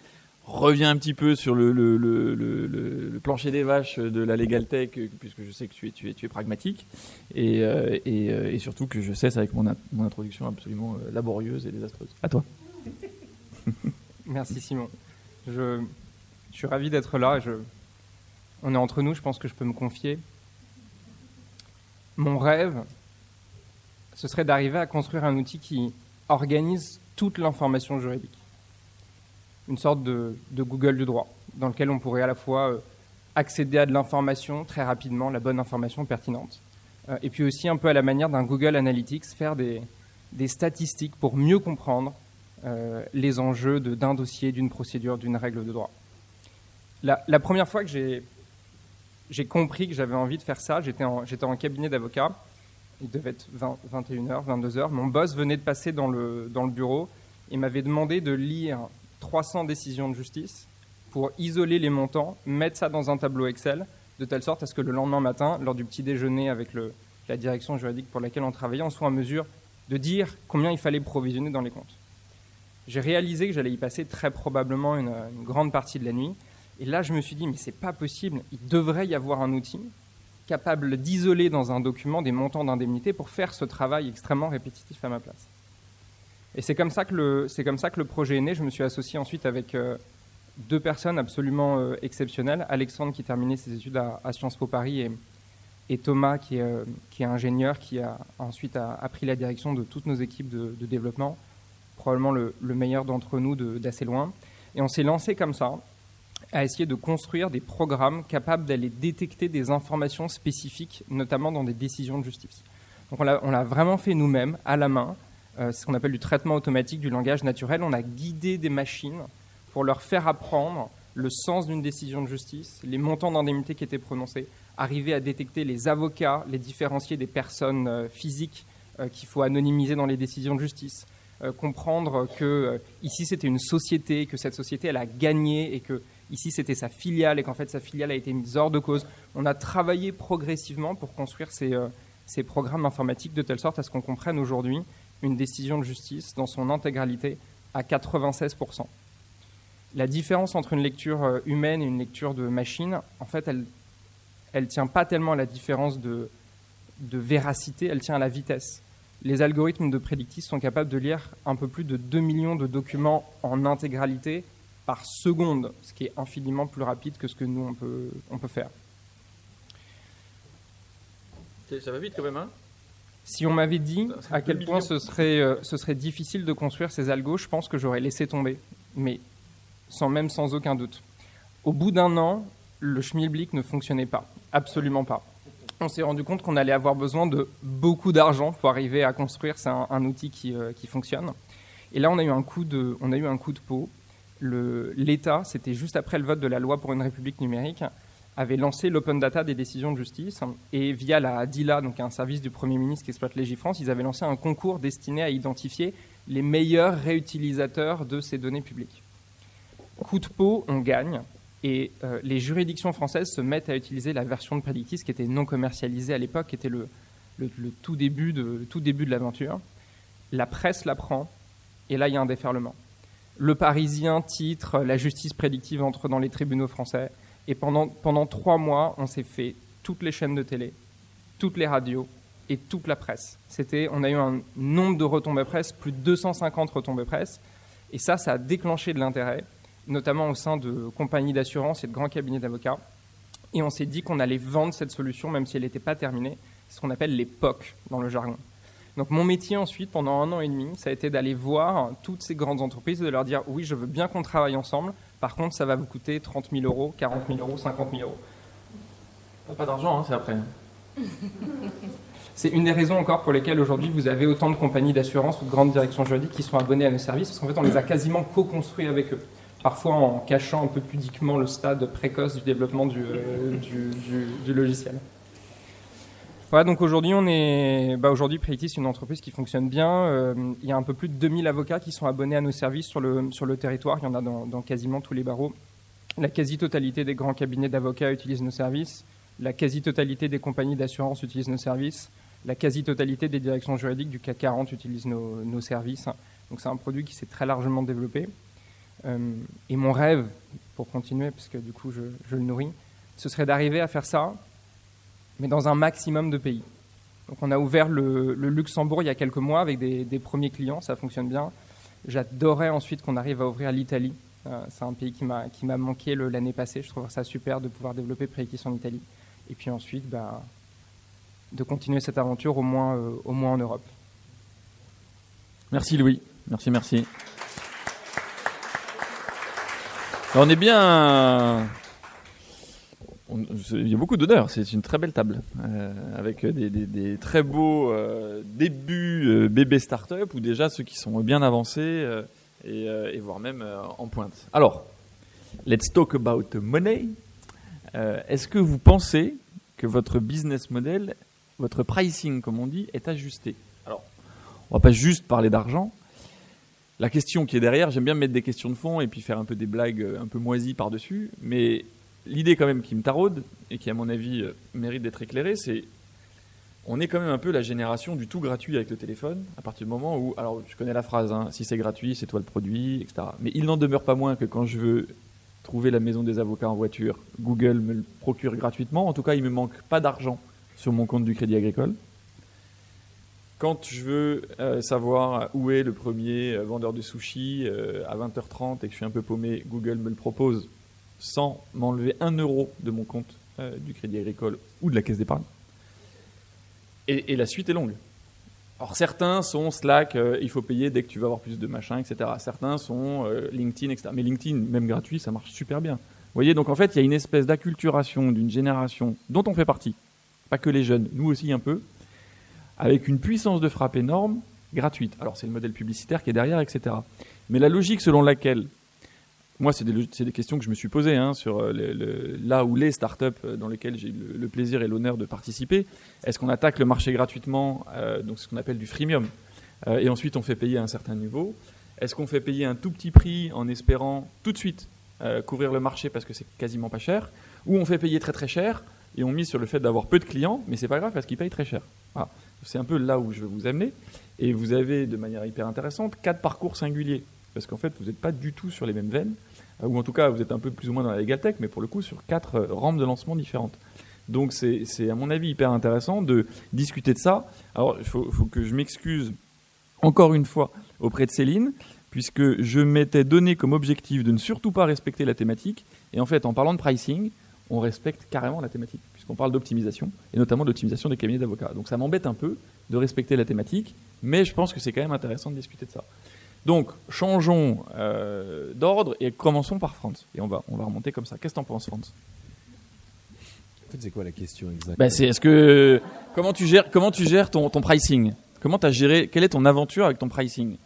Reviens un petit peu sur le plancher des vaches de la Legal Tech, puisque je sais que tu es pragmatique, et surtout que je cesse avec mon introduction absolument laborieuse et désastreuse. À toi. Merci Simon. Je suis ravi d'être là. On est entre nous, je pense que je peux me confier. Mon rêve, ce serait d'arriver à construire un outil qui organise toute l'information juridique. Une sorte de Google du droit, dans lequel on pourrait à la fois accéder à de l'information très rapidement, la bonne information pertinente, et puis aussi un peu à la manière d'un Google Analytics, faire des statistiques pour mieux comprendre les enjeux d'un dossier, d'une procédure, d'une règle de droit. La première fois que j'ai compris que j'avais envie de faire ça, j'étais en cabinet d'avocat, il devait être 21h, 22h, mon boss venait de passer dans le bureau et m'avait demandé de lire 300 décisions de justice pour isoler les montants, mettre ça dans un tableau Excel, de telle sorte à ce que le lendemain matin, lors du petit déjeuner avec la direction juridique pour laquelle on travaillait, on soit en mesure de dire combien il fallait provisionner dans les comptes. J'ai réalisé que j'allais y passer très probablement une grande partie de la nuit, et là je me suis dit mais c'est pas possible, il devrait y avoir un outil capable d'isoler dans un document des montants d'indemnité pour faire ce travail extrêmement répétitif à ma place. Et c'est comme ça que le projet est né. Je me suis associé ensuite avec 2 personnes absolument exceptionnelles. Alexandre qui terminait ses études à Sciences Po Paris et Thomas qui est ingénieur, qui a ensuite a pris la direction de toutes nos équipes de développement, probablement le meilleur d'entre nous d'assez loin. Et on s'est lancé comme ça à essayer de construire des programmes capables d'aller détecter des informations spécifiques, notamment dans des décisions de justice. Donc on l'a vraiment fait nous-mêmes, à la main. C'est ce qu'on appelle du traitement automatique du langage naturel. On a guidé des machines pour leur faire apprendre le sens d'une décision de justice, les montants d'indemnité qui étaient prononcés, arriver à détecter les avocats, les différencier des personnes physiques qu'il faut anonymiser dans les décisions de justice, comprendre que ici c'était une société, que cette société elle a gagné et que ici c'était sa filiale et qu'en fait sa filiale a été mise hors de cause. On a travaillé progressivement pour construire ces programmes informatiques de telle sorte à ce qu'on comprenne aujourd'hui une décision de justice dans son intégralité à 96%. La différence entre une lecture humaine et une lecture de machine, en fait, elle tient pas tellement à la différence de véracité, elle tient à la vitesse. Les algorithmes de Predictis sont capables de lire un peu plus de 2 millions de documents en intégralité par seconde, ce qui est infiniment plus rapide que ce que nous, on peut faire. Ça va vite quand même, hein? Si on m'avait dit à quel point ce serait difficile de construire ces algos, je pense que j'aurais laissé tomber, mais sans aucun doute. Au bout d'un an, le schmilblick ne fonctionnait pas, absolument pas. On s'est rendu compte qu'on allait avoir besoin de beaucoup d'argent pour arriver à construire un outil qui fonctionne. Et là, on a eu un coup de peau. L'État, c'était juste après le vote de la loi pour une république numérique, avait lancé l'open data des décisions de justice, et via la DILA, donc un service du Premier ministre qui exploite Légifrance, ils avaient lancé un concours destiné à identifier les meilleurs réutilisateurs de ces données publiques. Coup de peau, on gagne, et les juridictions françaises se mettent à utiliser la version de Predictis qui était non commercialisée à l'époque, qui était le tout début de l'aventure. La presse la prend, et là il y a un déferlement. Le Parisien titre « La justice prédictive entre dans les tribunaux français ». Et pendant 3 mois, on s'est fait toutes les chaînes de télé, toutes les radios et toute la presse. On a eu un nombre de retombées presse, plus de 250 retombées presse. Et ça a déclenché de l'intérêt, notamment au sein de compagnies d'assurance et de grands cabinets d'avocats. Et on s'est dit qu'on allait vendre cette solution, même si elle n'était pas terminée. C'est ce qu'on appelle les POC dans le jargon. Donc mon métier ensuite, pendant 1 an et demi, ça a été d'aller voir toutes ces grandes entreprises et de leur dire « Oui, je veux bien qu'on travaille ensemble. Par contre, ça va vous coûter 30 000 euros, 40 000 euros, 50 000 euros. » Pas d'argent, hein, c'est après. C'est une des raisons encore pour lesquelles aujourd'hui vous avez autant de compagnies d'assurance ou de grandes directions juridiques qui sont abonnées à nos services, parce qu'en fait on les a quasiment co-construits avec eux. Parfois en cachant un peu pudiquement le stade précoce du développement du logiciel. Voilà, donc aujourd'hui, aujourd'hui Predictis, c'est une entreprise qui fonctionne bien. Il y a un peu plus de 2000 avocats qui sont abonnés à nos services sur le territoire. Il y en a dans quasiment tous les barreaux. La quasi-totalité des grands cabinets d'avocats utilisent nos services. La quasi-totalité des compagnies d'assurance utilisent nos services. La quasi-totalité des directions juridiques du CAC 40 utilisent nos services. Donc c'est un produit qui s'est très largement développé. Et mon rêve, pour continuer, parce que du coup je le nourris, ce serait d'arriver à faire ça, mais dans un maximum de pays. Donc on a ouvert le Luxembourg il y a quelques mois avec des premiers clients, ça fonctionne bien. J'adorerais ensuite qu'on arrive à ouvrir l'Italie. C'est un pays qui m'a manqué l'année passée. Je trouve ça super de pouvoir développer Predictis en Italie. Et puis ensuite, de continuer cette aventure au moins en Europe. Merci Louis, merci. Alors, on est bien... Il y a beaucoup d'honneur, c'est une très belle table, avec des très beaux débuts bébés start-up, ou déjà ceux qui sont bien avancés, et voire même en pointe. Alors, let's talk about money. Est-ce que vous pensez que votre business model, votre pricing, comme on dit, est ajusté? Alors, on ne va pas juste parler d'argent. La question qui est derrière, j'aime bien mettre des questions de fond et puis faire un peu des blagues un peu moisies par-dessus, mais l'idée quand même qui me taraude et qui à mon avis mérite d'être éclairée, c'est on est quand même un peu la génération du tout gratuit avec le téléphone, à partir du moment où, alors je connais la phrase, hein, si c'est gratuit, c'est toi le produit, etc. Mais il n'en demeure pas moins que quand je veux trouver la maison des avocats en voiture, Google me le procure gratuitement. En tout cas, il ne me manque pas d'argent sur mon compte du Crédit Agricole. Quand je veux savoir où est le premier vendeur de sushis à 20h30 et que je suis un peu paumé, Google me le propose sans m'enlever 1 euro de mon compte du Crédit Agricole ou de la Caisse d'épargne. Et la suite est longue. Alors certains sont Slack, il faut payer dès que tu vas avoir plus de machin, etc. Certains sont LinkedIn, etc. Mais LinkedIn, même gratuit, ça marche super bien. Vous voyez, donc en fait, il y a une espèce d'acculturation d'une génération dont on fait partie, pas que les jeunes, nous aussi un peu, avec une puissance de frappe énorme, gratuite. Alors c'est le modèle publicitaire qui est derrière, etc. Mais la logique selon laquelle, moi c'est des questions que je me suis posées, hein, sur là où les startups dans lesquelles j'ai eu le plaisir et l'honneur de participer, est-ce qu'on attaque le marché gratuitement, donc ce qu'on appelle du freemium, et ensuite on fait payer à un certain niveau? Est-ce qu'on fait payer un tout petit prix en espérant tout de suite couvrir le marché parce que c'est quasiment pas cher, ou on fait payer très très cher et on mise sur le fait d'avoir peu de clients, mais c'est pas grave parce qu'ils payent très cher. Voilà. C'est un peu là où je veux vous amener. Et vous avez, de manière hyper intéressante, 4 parcours singuliers. Parce qu'en fait, vous n'êtes pas du tout sur les mêmes veines. Ou en tout cas, vous êtes un peu plus ou moins dans la legal tech, mais pour le coup, sur 4 rampes de lancement différentes. Donc c'est à mon avis hyper intéressant de discuter de ça. Alors il faut que je m'excuse encore une fois auprès de Céline, puisque je m'étais donné comme objectif de ne surtout pas respecter la thématique. Et en fait, en parlant de pricing, on respecte carrément la thématique, puisqu'on parle d'optimisation, et notamment d'optimisation des cabinets d'avocats. Donc ça m'embête un peu de respecter la thématique, mais je pense que c'est quand même intéressant de discuter de ça. Donc, changeons d'ordre et commençons par Franz. Et on va remonter comme ça. Qu'est-ce que tu en penses, Franz ? En fait, c'est quoi la question exacte ? Ben, comment tu gères ton pricing ? Comment tu as géré ? Quelle est ton aventure avec ton pricing ?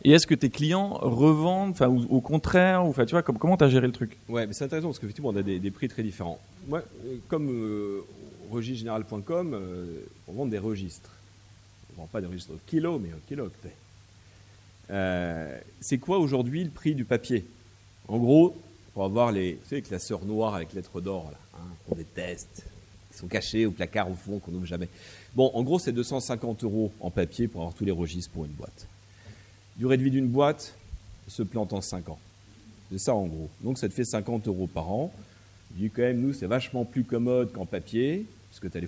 Et est-ce que tes clients revendent, ou au contraire, tu vois, comment tu as géré le truc ? Ouais, mais c'est intéressant parce qu'effectivement, on a des prix très différents. Moi, comme regisgénéral.com, on vend des registres. On ne vend pas des registres au kilo, mais au kilo-octet. C'est quoi aujourd'hui le prix du papier ? En gros, pour avoir les classeurs noirs avec lettres d'or, là, qu'on déteste, qui sont cachés au placard au fond, qu'on n'ouvre jamais. Bon, en gros, c'est 250 € en papier pour avoir tous les registres pour une boîte. Durée de vie d'une boîte se plante en 5 ans. C'est ça en gros. Donc ça te fait 50 € par an. Je dis quand même, nous, c'est vachement plus commode qu'en papier, parce que tu as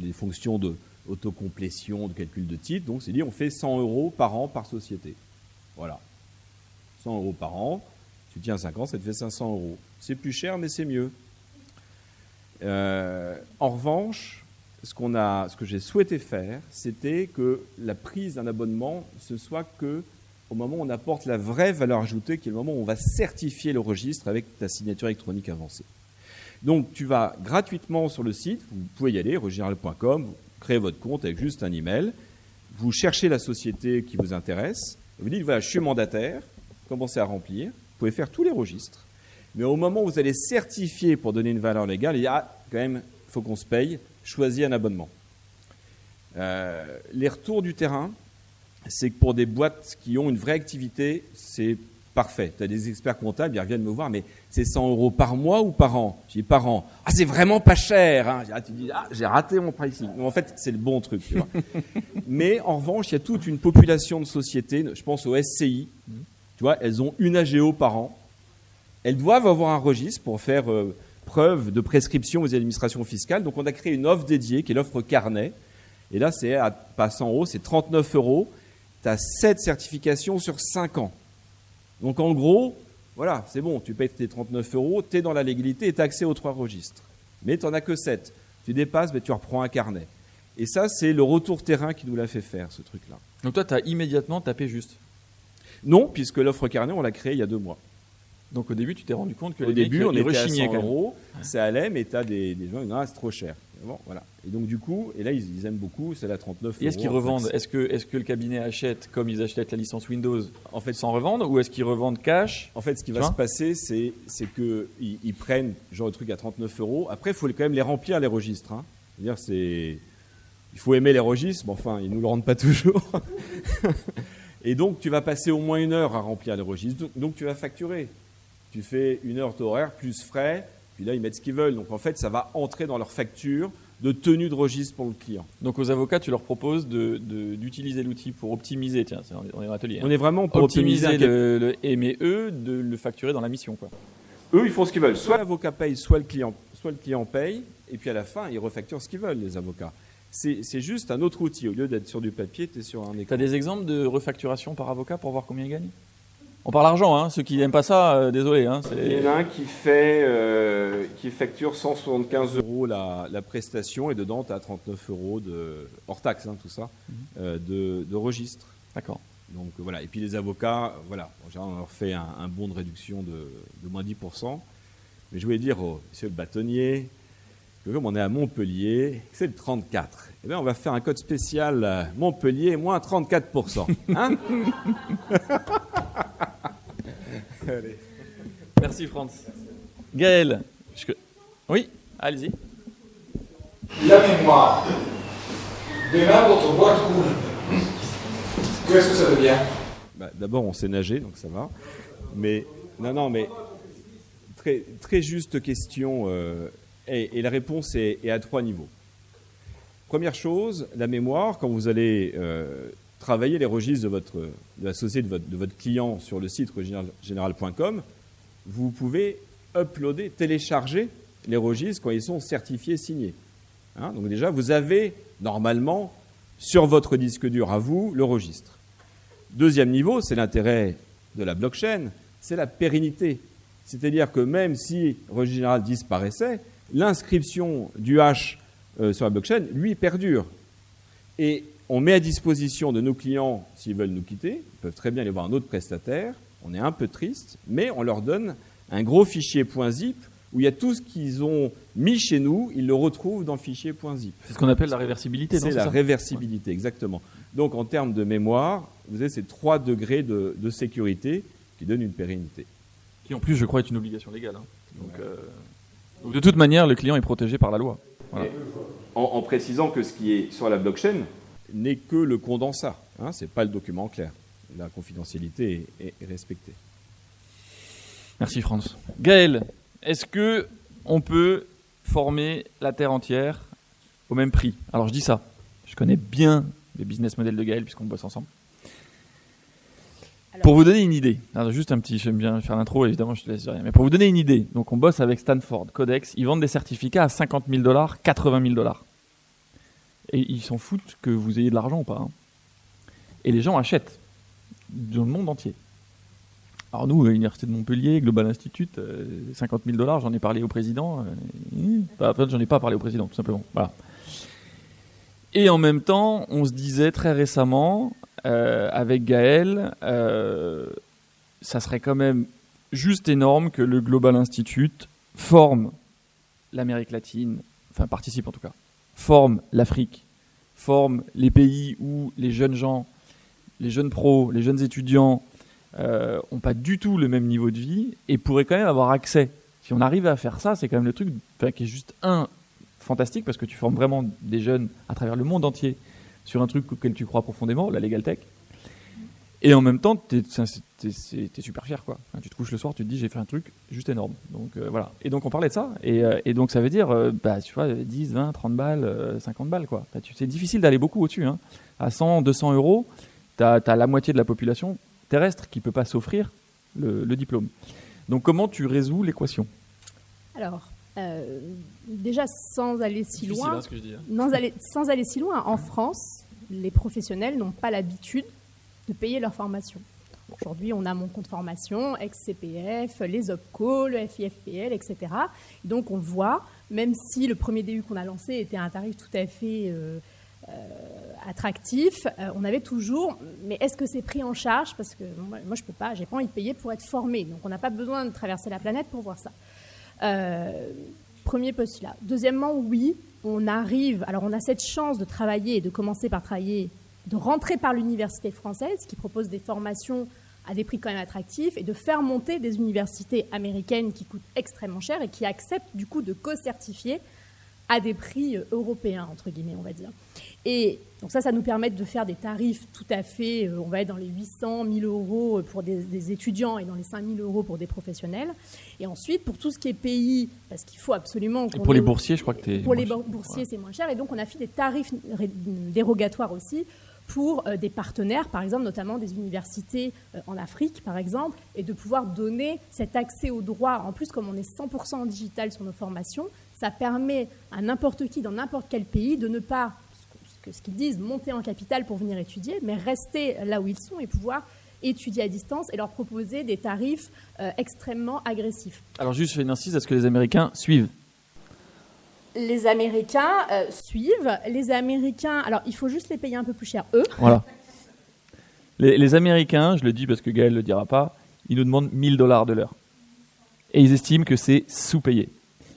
les fonctions d'autocomplétion, de calcul de titre. Donc c'est dit, on fait 100 € par an par société. Voilà. 100 € par an. Tu tiens 5 ans, ça te fait 500 €. C'est plus cher, mais c'est mieux. En revanche, ce que j'ai souhaité faire, c'était que la prise d'un abonnement, ce soit que au moment où on apporte la vraie valeur ajoutée, qui est le moment où on va certifier le registre avec ta signature électronique avancée. Donc, tu vas gratuitement sur le site, vous pouvez y aller, regisgénéral.com, vous créez votre compte avec juste un email, vous cherchez la société qui vous intéresse, vous dites, voilà, je suis mandataire, commencez à remplir, vous pouvez faire tous les registres, mais au moment où vous allez certifier pour donner une valeur légale, il y a quand même, il faut qu'on se paye, choisis un abonnement. Les retours du terrain, c'est que pour des boîtes qui ont une vraie activité, c'est parfait. Tu as des experts comptables, ils reviennent me voir, mais c'est 100 € par mois ou par an ? Je dis par an. Ah, c'est vraiment pas cher, hein. Tu dis, j'ai raté mon pricing. Mais en fait, c'est le bon truc, tu vois. Mais en revanche, il y a toute une population de sociétés, je pense aux SCI, tu vois, elles ont une AGO par an. Elles doivent avoir un registre pour faire preuve de prescription aux administrations fiscales. Donc, on a créé une offre dédiée, qui est l'offre carnet. Et là, c'est pas 100 €, c'est 39 €. Tu as 7 certifications sur 5 ans. Donc en gros, voilà, c'est bon, tu payes tes 39 €, tu es dans la légalité et tu as accès aux 3 registres. Mais tu n'en as que 7. Tu dépasses, tu reprends un carnet. Et ça, c'est le retour terrain qui nous l'a fait faire, ce truc-là. Donc toi, tu as immédiatement tapé juste ? Non, puisque l'offre carnet, on l'a créée il y a 2 mois. Donc au début, tu t'es rendu compte que au début, on était à 100 quand même. €, ça allait, mais tu as des gens qui disent, c'est trop cher. Bon, voilà. Et donc du coup, et là ils aiment beaucoup, c'est la 39 €. Et est-ce qu'ils revendent ? Est-ce que le cabinet achète comme ils achètent la licence Windows, en fait, sans revendre, ou est-ce qu'ils revendent cash ? En fait, ce qui va se passer, c'est qu'ils prennent genre le truc à 39 €. Après, il faut quand même les remplir, les registres. Hein. C'est-à-dire, il faut aimer les registres, mais enfin, ils nous le rendent pas toujours. Et donc, tu vas passer au moins 1 heure à remplir les registres. Donc, tu vas facturer. Tu fais 1 heure d'horaire plus frais. Puis là, ils mettent ce qu'ils veulent. Donc, en fait, ça va entrer dans leur facture de tenue de registre pour le client. Donc, aux avocats, tu leur proposes d'utiliser l'outil pour optimiser. Tiens, on est en atelier. Hein. On est vraiment pour optimiser mais eux, de le facturer dans la mission, quoi. Eux, ils font ce qu'ils veulent. Soit l'avocat paye, soit le client paye. Et puis, à la fin, ils refacturent ce qu'ils veulent, les avocats. C'est juste un autre outil. Au lieu d'être sur du papier, tu es sur un écran. Tu as des exemples de refacturation par avocat pour voir combien ils gagnent ? On parle argent, hein. Ceux qui n'aiment pas ça, désolé. Hein, il y en a un qui facture 175 € la prestation et dedans tu as 39 € hors taxe, hein, tout ça, de registre. D'accord. Donc voilà. Et puis les avocats, voilà, en général on leur fait un bon de réduction de moins 10%. Mais je voulais dire au monsieur le bâtonnier que comme on est à Montpellier, c'est le 34. Eh bien on va faire un code spécial Montpellier moins 34%. Hein? Allez. Merci Franz. Gaël. Oui, allez-y. La mémoire. Demain, votre boîte coule. Qu'est-ce que ça devient ? D'abord, on sait nager, donc ça va. Mais mais très, très juste question. Et la réponse est à 3 niveaux. Première chose, la mémoire, quand vous allez travailler les registres de la société de votre client sur le site regisgénéral.com, vous pouvez télécharger les registres quand ils sont certifiés, signés. Hein, donc déjà, vous avez normalement sur votre disque dur à vous le registre. Deuxième niveau, c'est l'intérêt de la blockchain, c'est la pérennité. C'est-à-dire que même si Registre Général disparaissait, l'inscription du hash sur la blockchain, lui, perdure. Et on met à disposition de nos clients, s'ils veulent nous quitter, ils peuvent très bien aller voir un autre prestataire, on est un peu triste, mais on leur donne un gros fichier .zip où il y a tout ce qu'ils ont mis chez nous, ils le retrouvent dans le fichier .zip. C'est ce qu'on appelle la réversibilité, non ? C'est la réversibilité, exactement. Donc en termes de mémoire, vous avez ces 3 degrés de sécurité qui donnent une pérennité. Qui en plus, je crois, est une obligation légale. Hein. Donc de toute manière, le client est protégé par la loi. Voilà. En précisant que ce qui est sur la blockchain n'est que le condensat, hein, ce n'est pas le document clair. La confidentialité est respectée. Merci France. Gaël, est-ce qu'on peut former la Terre entière au même prix ? Alors je dis ça, je connais bien les business models de Gaël puisqu'on bosse ensemble. Pour vous donner une idée, alors juste un petit, j'aime bien faire l'intro, évidemment je te laisse dire rien, mais pour vous donner une idée, donc on bosse avec Stanford, Codex, ils vendent des certificats à $50,000, $80,000. Et ils s'en foutent que vous ayez de l'argent ou pas. Hein. Et les gens achètent dans le monde entier. Alors nous, à l'Université de Montpellier, Global Institute, $50,000, j'en ai parlé au président. J'en ai pas parlé au président, tout simplement. Voilà. Et en même temps, on se disait très récemment, avec Gaël, ça serait quand même juste énorme que le Global Institute forme l'Amérique latine, enfin participe en tout cas, forme l'Afrique, forme les pays où les jeunes gens, les jeunes pros, les jeunes étudiants n'ont pas du tout le même niveau de vie et pourraient quand même avoir accès. Si on arrive à faire ça, c'est quand même le truc qui est juste fantastique parce que tu formes vraiment des jeunes à travers le monde entier sur un truc auquel tu crois profondément, la Legal Tech. Et en même temps, t'es super fier, quoi. Enfin, tu te couches le soir, tu te dis j'ai fait un truc juste énorme. Donc voilà. Et donc on parlait de ça. Et donc ça veut dire, tu vois, 10, 20, 30 balles, 50 balles, quoi. C'est difficile d'aller beaucoup au-dessus. Hein. À 100, 200 euros, t'as la moitié de la population terrestre qui peut pas s'offrir le diplôme. Donc comment tu résous l'équation ? Alors, déjà sans aller si difficile, loin, hein, ce que je dis, hein. sans aller si loin, en France, les professionnels n'ont pas l'habitude de payer leur formation. Aujourd'hui, on a mon compte formation, ex-CPF, les OPCO, le FIFPL, etc. Donc on le voit, même si le premier DU qu'on a lancé était à un tarif tout à fait attractif, on avait toujours, mais est-ce que c'est pris en charge ? Parce que moi je peux pas, j'ai pas envie de payer pour être formé. Donc on n'a pas besoin de traverser la planète pour voir ça. Premier postulat. Deuxièmement, oui, on arrive, alors on a cette chance de travailler, de commencer par travailler, de rentrer par l'université française qui propose des formations à des prix quand même attractifs et de faire monter des universités américaines qui coûtent extrêmement cher et qui acceptent du coup de co-certifier à des prix européens, entre guillemets, on va dire. Et donc ça nous permet de faire des tarifs tout à fait, on va être dans les 800, 1000 euros pour des étudiants et dans les 5000 euros pour des professionnels. Et ensuite, pour tout ce qui est pays, parce qu'il faut absolument... Et pour les boursiers, je crois que Pour les boursiers, c'est moins cher. Et donc, on a fait des tarifs dérogatoires aussi pour des partenaires, par exemple, notamment des universités en Afrique, par exemple, et de pouvoir donner cet accès au droit. En plus, comme on est 100% en digital sur nos formations, ça permet à n'importe qui, dans n'importe quel pays, de ne pas, ce qu'ils disent, monter en capital pour venir étudier, mais rester là où ils sont et pouvoir étudier à distance et leur proposer des tarifs extrêmement agressifs. Alors juste, je fais une incise, est-ce que les Américains suivent ? Les Américains suivent. Les Américains, alors il faut juste les payer un peu plus cher, eux. Voilà. Les Américains, je le dis parce que Gaël ne le dira pas, ils nous demandent $1000 de l'heure. Et ils estiment que c'est sous-payé.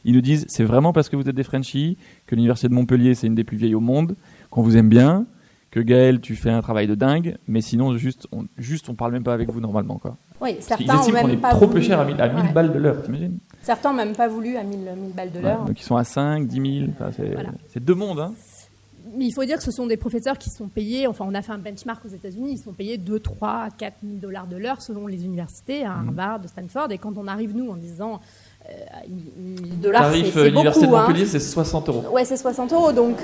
Ils nous disent, c'est vraiment parce que vous êtes des Frenchies, que l'Université de Montpellier, c'est une des plus vieilles au monde, qu'on vous aime bien, que Gaël, tu fais un travail de dingue, mais sinon, on parle même pas avec vous normalement, quoi. Oui, certains ils estiment ont même qu'on est pas trop voulu, peu cher à 1000 balles de l'heure, t'imagines ? Certains n'ont même pas voulu à 1000 balles de l'heure. Donc ils sont à 5, 10 000, c'est deux mondes. Hein. Mais il faut dire que ce sont des professeurs qui sont payés, enfin on a fait un benchmark aux États-Unis, ils sont payés 2, 3, 4 000 $ de l'heure selon les universités, à Harvard, de Stanford, et quand on arrive nous en disant $1 $, tarif c'est l'Université beaucoup. de Montpellier, c'est 60 euros. Ouais, c'est 60 euros, donc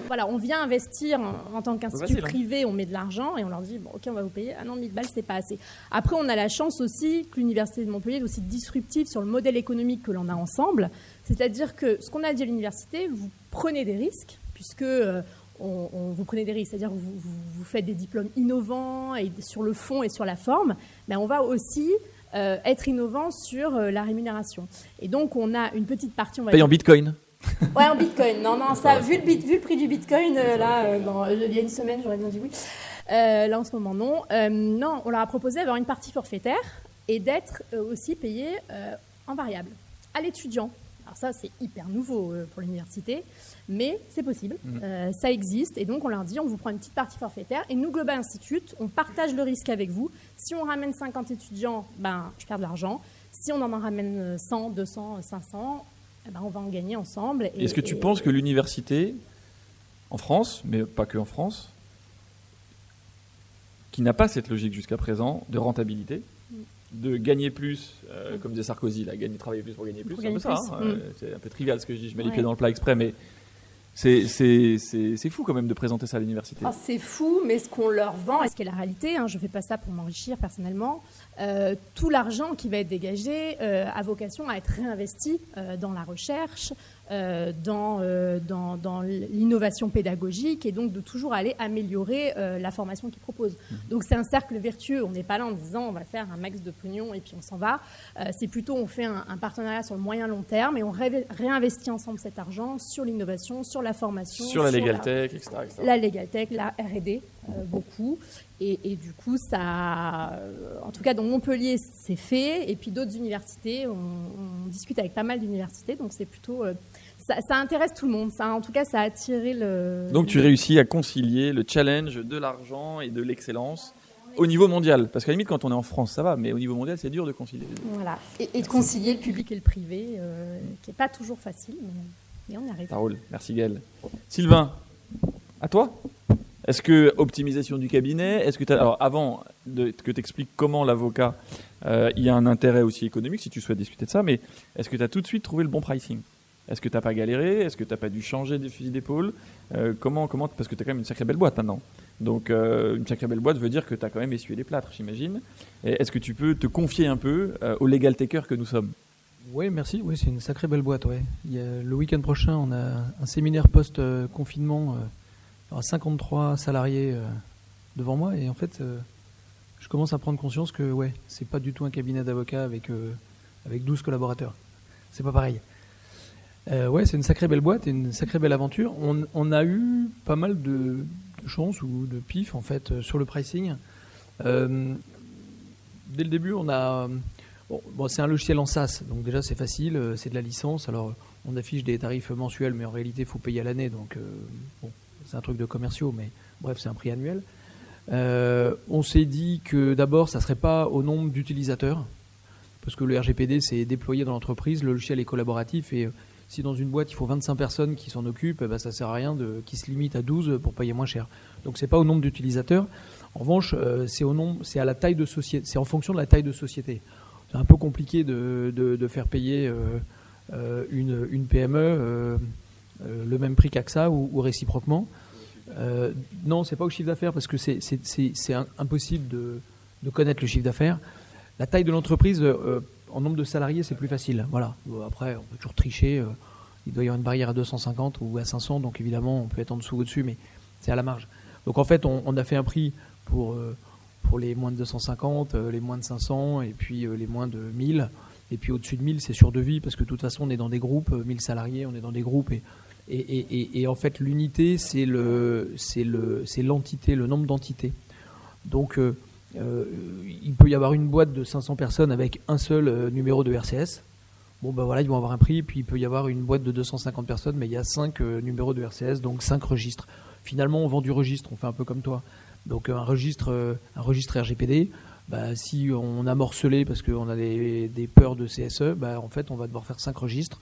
Voilà, on vient investir en tant qu'institut facile, hein. privé, on met de l'argent et on leur dit, bon, ok, on va vous payer. Ah non, 1000 balles, c'est pas assez. Après, on a la chance aussi que l'Université de Montpellier est aussi disruptive sur le modèle économique que l'on a ensemble. C'est-à-dire que ce qu'on a dit à l'université, vous prenez des risques, puisque vous prenez des risques, c'est-à-dire que vous faites des diplômes innovants et sur le fond et sur la forme, mais on va aussi être innovant sur la rémunération. Et donc, on a une petite partie... Paye en bitcoin. Ouais, en bitcoin. Non, ça, vu le prix du bitcoin, il y a une semaine, j'aurais bien dit oui. Là, en ce moment, non. Non, on leur a proposé d'avoir une partie forfaitaire et d'être aussi payé en variable à l'étudiant. Alors ça, c'est hyper nouveau pour l'université, mais c'est possible. Ça existe. Et donc, on leur dit, on vous prend une petite partie forfaitaire. Et nous, Global Institute, on partage le risque avec vous. Si on ramène 50 étudiants, je perds de l'argent. Si on en ramène 100, 200, 500... on va en gagner ensemble. Est-ce que tu penses que l'université, en France, mais pas que en France, qui n'a pas cette logique jusqu'à présent de rentabilité, de gagner plus, comme disait Sarkozy, travailler plus pour gagner plus, c'est un peu ça. C'est un peu trivial ce que je dis, je mets les pieds dans le plat exprès, mais c'est fou quand même de présenter ça à l'université. C'est fou, mais ce qu'on leur vend, et ce qui est la réalité, je ne fais pas ça pour m'enrichir personnellement, tout l'argent qui va être dégagé a vocation à être réinvesti dans la recherche, dans l'innovation pédagogique, et donc de toujours aller améliorer la formation qu'ils proposent. Donc c'est un cercle vertueux, on n'est pas là en disant on va faire un max de pognon et puis on s'en va. C'est plutôt on fait un partenariat sur le moyen long terme et on réinvestit ensemble cet argent sur l'innovation, sur la formation, sur la Legal Tech, etc. La Legal Tech, la R&D, beaucoup. Et du coup, ça, en tout cas, dans Montpellier, c'est fait. Et puis d'autres universités, on discute avec pas mal d'universités. Donc c'est plutôt... ça intéresse tout le monde. En tout cas, ça a attiré le... Donc tu réussis à concilier le challenge de l'argent et de l'excellence au niveau mondial. Parce qu'à la limite, quand on est en France, ça va. Mais au niveau mondial, c'est dur de concilier. Voilà. Et de concilier le public et le privé, qui n'est pas toujours facile. Mais on y arrive. Ça roule. Merci Gaëlle. Sylvain, à toi ? Est-ce que optimisation du cabinet, alors avant que tu expliques comment l'avocat, il y a un intérêt aussi économique, si tu souhaites discuter de ça, mais est-ce que tu as tout de suite trouvé le bon pricing ? Est-ce que tu n'as pas galéré ? Est-ce que tu n'as pas dû changer des fusils d'épaule ? Comment, parce que tu as quand même une sacrée belle boîte maintenant. Donc une sacrée belle boîte veut dire que tu as quand même essuyé les plâtres, j'imagine. Et est-ce que tu peux te confier un peu aux legal takers que nous sommes ? Oui, merci. Oui, c'est une sacrée belle boîte. Ouais. Le week-end prochain, on a un séminaire post-confinement. Il y aura 53 salariés devant moi et en fait, je commence à prendre conscience que c'est pas du tout un cabinet d'avocats avec 12 collaborateurs. C'est pas pareil. C'est une sacrée belle boîte et une sacrée belle aventure. On a eu pas mal de chance ou de pif en fait sur le pricing. Dès le début, on a... c'est un logiciel en SaaS, donc déjà c'est facile, c'est de la licence. Alors on affiche des tarifs mensuels, mais en réalité il faut payer à l'année, donc c'est un truc de commerciaux, mais bref, c'est un prix annuel. On s'est dit que d'abord, ça ne serait pas au nombre d'utilisateurs, parce que le RGPD, c'est déployé dans l'entreprise, le logiciel est collaboratif, et si dans une boîte, il faut 25 personnes qui s'en occupent, ça ne sert à rien qui se limite à 12 pour payer moins cher. Donc, ce n'est pas au nombre d'utilisateurs. En revanche, c'est à la taille de société, c'est en fonction de la taille de société. C'est un peu compliqué de faire payer une PME le même prix qu'AXA ou réciproquement. Non, c'est pas au chiffre d'affaires parce que c'est impossible de connaître le chiffre d'affaires. La taille de l'entreprise, en nombre de salariés, c'est plus facile. Voilà. Après, on peut toujours tricher. Il doit y avoir une barrière à 250 ou à 500, donc évidemment, on peut être en dessous ou au-dessus, mais c'est à la marge. Donc en fait, on a fait un prix pour les moins de 250, les moins de 500 et puis les moins de 1000. Et puis au-dessus de 1000, c'est sur devis parce que de toute façon, on est dans des groupes, 1000 salariés, on est dans des groupes et en fait, l'unité, c'est l'entité, le nombre d'entités. Donc, il peut y avoir une boîte de 500 personnes avec un seul numéro de RCS. Bon, voilà, ils vont avoir un prix. Puis, il peut y avoir une boîte de 250 personnes, mais il y a 5 numéros de RCS, donc 5 registres. Finalement, on vend du registre, on fait un peu comme toi. Donc, un registre RGPD, si on a morcelé parce qu'on a des peurs de CSE, en fait, on va devoir faire 5 registres.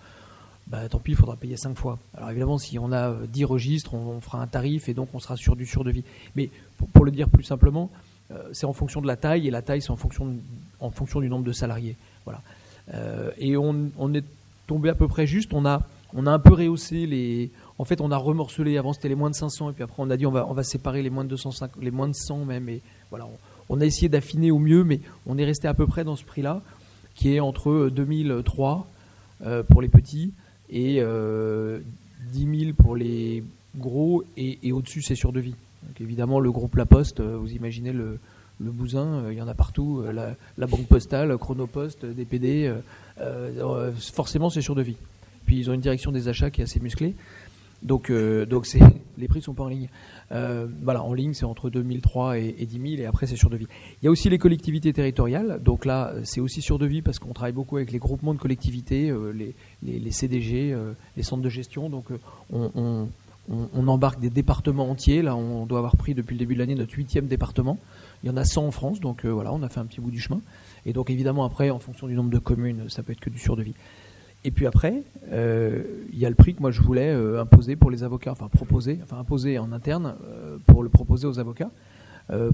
Tant pis, il faudra payer 5 fois. Alors évidemment, si on a 10 registres, on fera un tarif et donc on sera sur du surdevis. Mais pour le dire plus simplement, c'est en fonction de la taille et la taille, c'est en fonction du nombre de salariés. Voilà. Et on est tombé à peu près juste. On a un peu rehaussé En fait, on a remorcelé. Avant, c'était les moins de 500, et puis après, on a dit on va séparer les moins de 250, les moins de 100 même. Et voilà, on a essayé d'affiner au mieux, mais on est resté à peu près dans ce prix-là, qui est entre 2003 pour les petits et 10 000 pour les gros, et au-dessus, c'est sur devis. Donc évidemment, le groupe La Poste, vous imaginez le bousin, il y en a partout, la Banque Postale, Chronopost, DPD, forcément, c'est sur devis. Puis ils ont une direction des achats qui est assez musclée. Donc les prix ne sont pas en ligne. Voilà, en ligne, c'est entre 2003 et 10 000, et après, c'est sur devis. Il y a aussi les collectivités territoriales. Donc là, c'est aussi sur devis parce qu'on travaille beaucoup avec les groupements de collectivités, les CDG, les centres de gestion. Donc on embarque des départements entiers. Là, on doit avoir pris depuis le début de l'année notre 8e département. Il y en a 100 en France. Donc voilà, on a fait un petit bout du chemin. Et donc évidemment, après, en fonction du nombre de communes, ça peut être que du sur devis. Et puis après, il y a le prix que moi je voulais imposer pour les avocats, imposer en interne pour le proposer aux avocats,